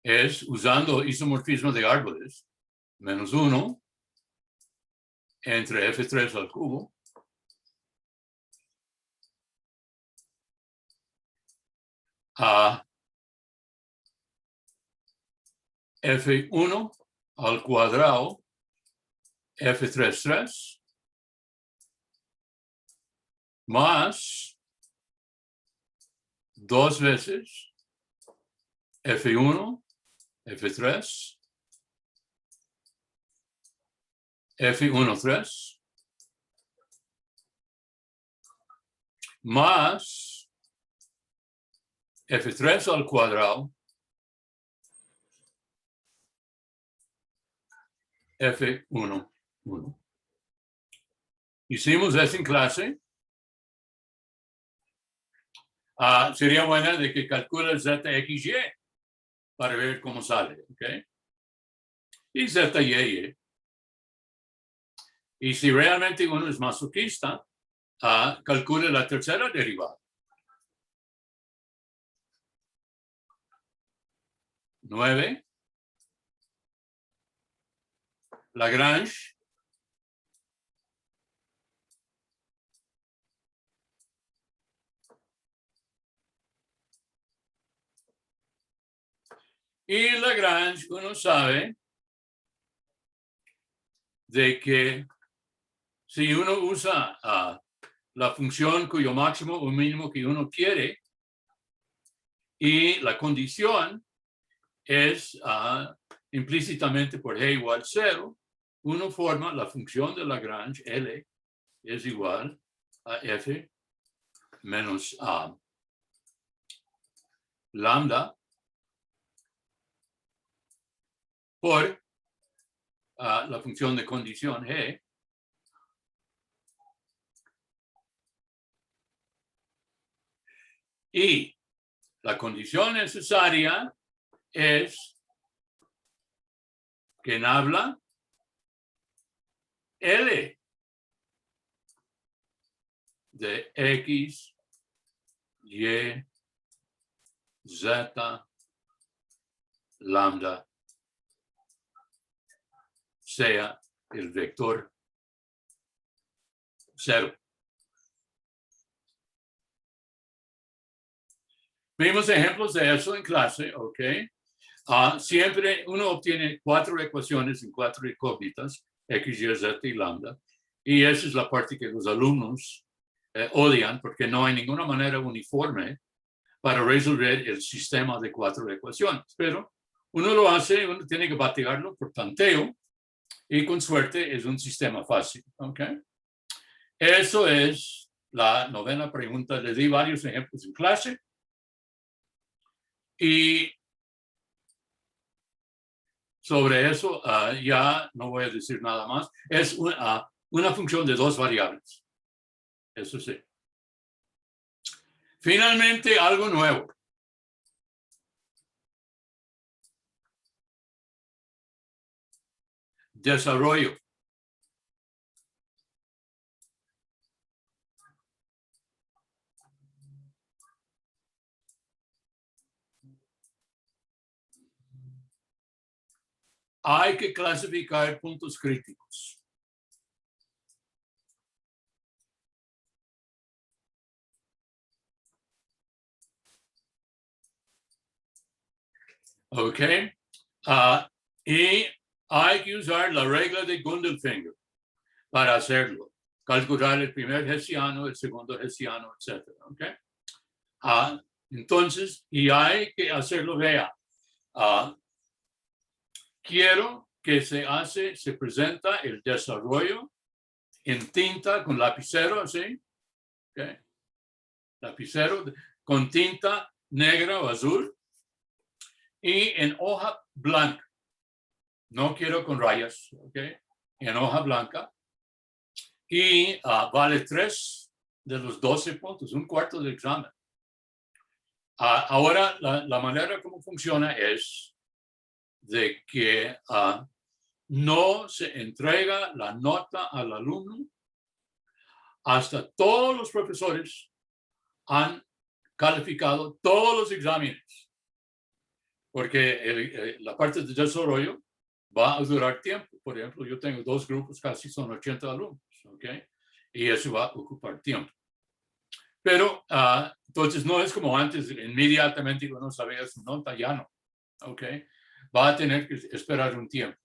Es usando isomorfismo de árboles, menos 1 entre F3 al cubo a F1 al cuadrado F3 más 2 veces F1, F3, F1,3 más F3 al cuadrado F1, 1. Hicimos eso en clase. Sería buena de que calcule ZXY para ver cómo sale, ¿ok? Y ZY. Y si realmente uno es masoquista, calcule la tercera derivada. 9. Lagrange. Y Lagrange, uno sabe de que si uno usa la función cuyo máximo o mínimo que uno quiere y la condición es implícitamente por G igual 0, uno forma la función de Lagrange L es igual a F menos lambda por la función de condición G y la condición necesaria es que habla L de X, Y, Z, lambda sea el vector 0. Vimos ejemplos de eso en clase, ¿ok? Siempre uno obtiene 4 ecuaciones en 4 incógnitas, X, Y, Z y lambda. Y esa es la parte que los alumnos odian porque no hay ninguna manera uniforme para resolver el sistema de 4 ecuaciones. Pero uno lo hace, uno tiene que batearlo por tanteo y con suerte es un sistema fácil, ¿ok? Eso es la 9ª pregunta. Les di varios ejemplos en clase. Y sobre eso ya no voy a decir nada más. Es una función de 2 variables. Eso sí. Finalmente, algo nuevo. Desarrollo. Hay que clasificar puntos críticos. ¿Ok? Y hay que usar la regla de Gundelfinger para hacerlo. Calcular el primer hessiano, el segundo hessiano, etc. ¿Ok? Entonces, y hay que hacerlo, vea. Quiero que se presenta el desarrollo en tinta con lapicero, ¿sí? Okay. Lapicero con tinta negra o azul y en hoja blanca. No quiero con rayas, ¿ok? En hoja blanca. Y vale 3 de los 12 puntos, un cuarto del examen. Ahora, la manera como funciona es de que no se entrega la nota al alumno hasta todos los profesores han calificado todos los exámenes, porque la parte de desarrollo va a durar tiempo. Por ejemplo, yo tengo 2 grupos, casi son 80 alumnos, ¿ok? Y eso va a ocupar tiempo. Pero entonces no es como antes, inmediatamente cuando sabía su nota, ya no, ¿ok? Va a tener que esperar un tiempo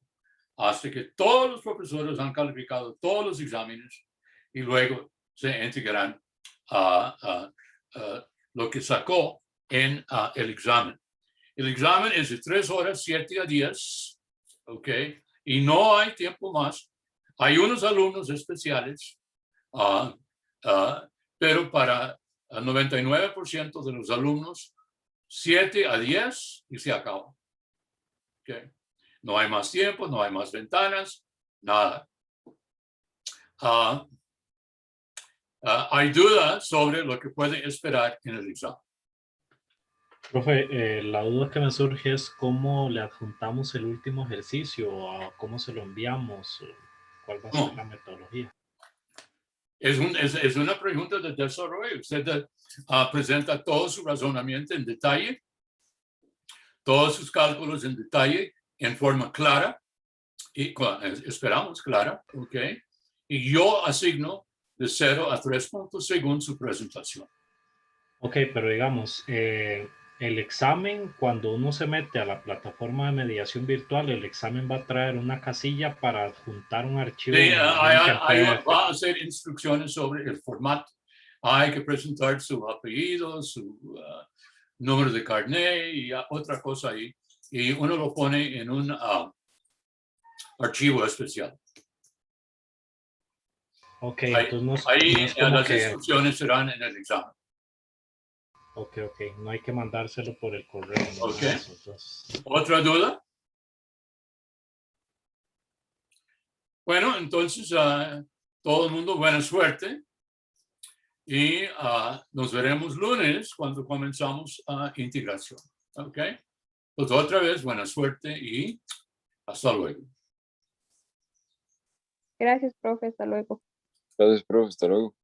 hasta que todos los profesores han calificado todos los exámenes y luego se entregarán lo que sacó en el examen. El examen es de 3 horas, 7 a 10, ¿ok? Y no hay tiempo más. Hay unos alumnos especiales, pero para el 99% de los alumnos, 7 a 10 y se acaba. ¿Okay? No hay más tiempo, no hay más ventanas, nada. Hay dudas sobre lo que puede esperar en el examen. Profe, la duda que me surge es cómo le adjuntamos el último ejercicio, o cómo se lo enviamos, o cuál va a ser la metodología. Es una pregunta de desarrollo. Usted presenta todo su razonamiento en detalle, todos sus cálculos en detalle, en forma clara, y esperamos clara, ¿ok? Y yo asigno de 0 a 3 puntos según su presentación. Ok, pero digamos, el examen, cuando uno se mete a la plataforma de mediación virtual, el examen va a traer una casilla para adjuntar un archivo. Sí, va a hacer instrucciones sobre el formato. Hay que presentar su apellido, su número de carnet y otra cosa ahí. Y uno lo pone en un archivo especial. Ok, entonces ahí no es como las que... instrucciones serán en el examen. Ok, no hay que mandárselo por el correo. Ok. Eso, entonces... ¿Otra duda? Bueno, entonces todo el mundo buena suerte y nos veremos lunes cuando comenzamos integración. Ok. Pues otra vez buena suerte y hasta luego. Gracias, profe. Hasta luego. Gracias, profe. Hasta luego.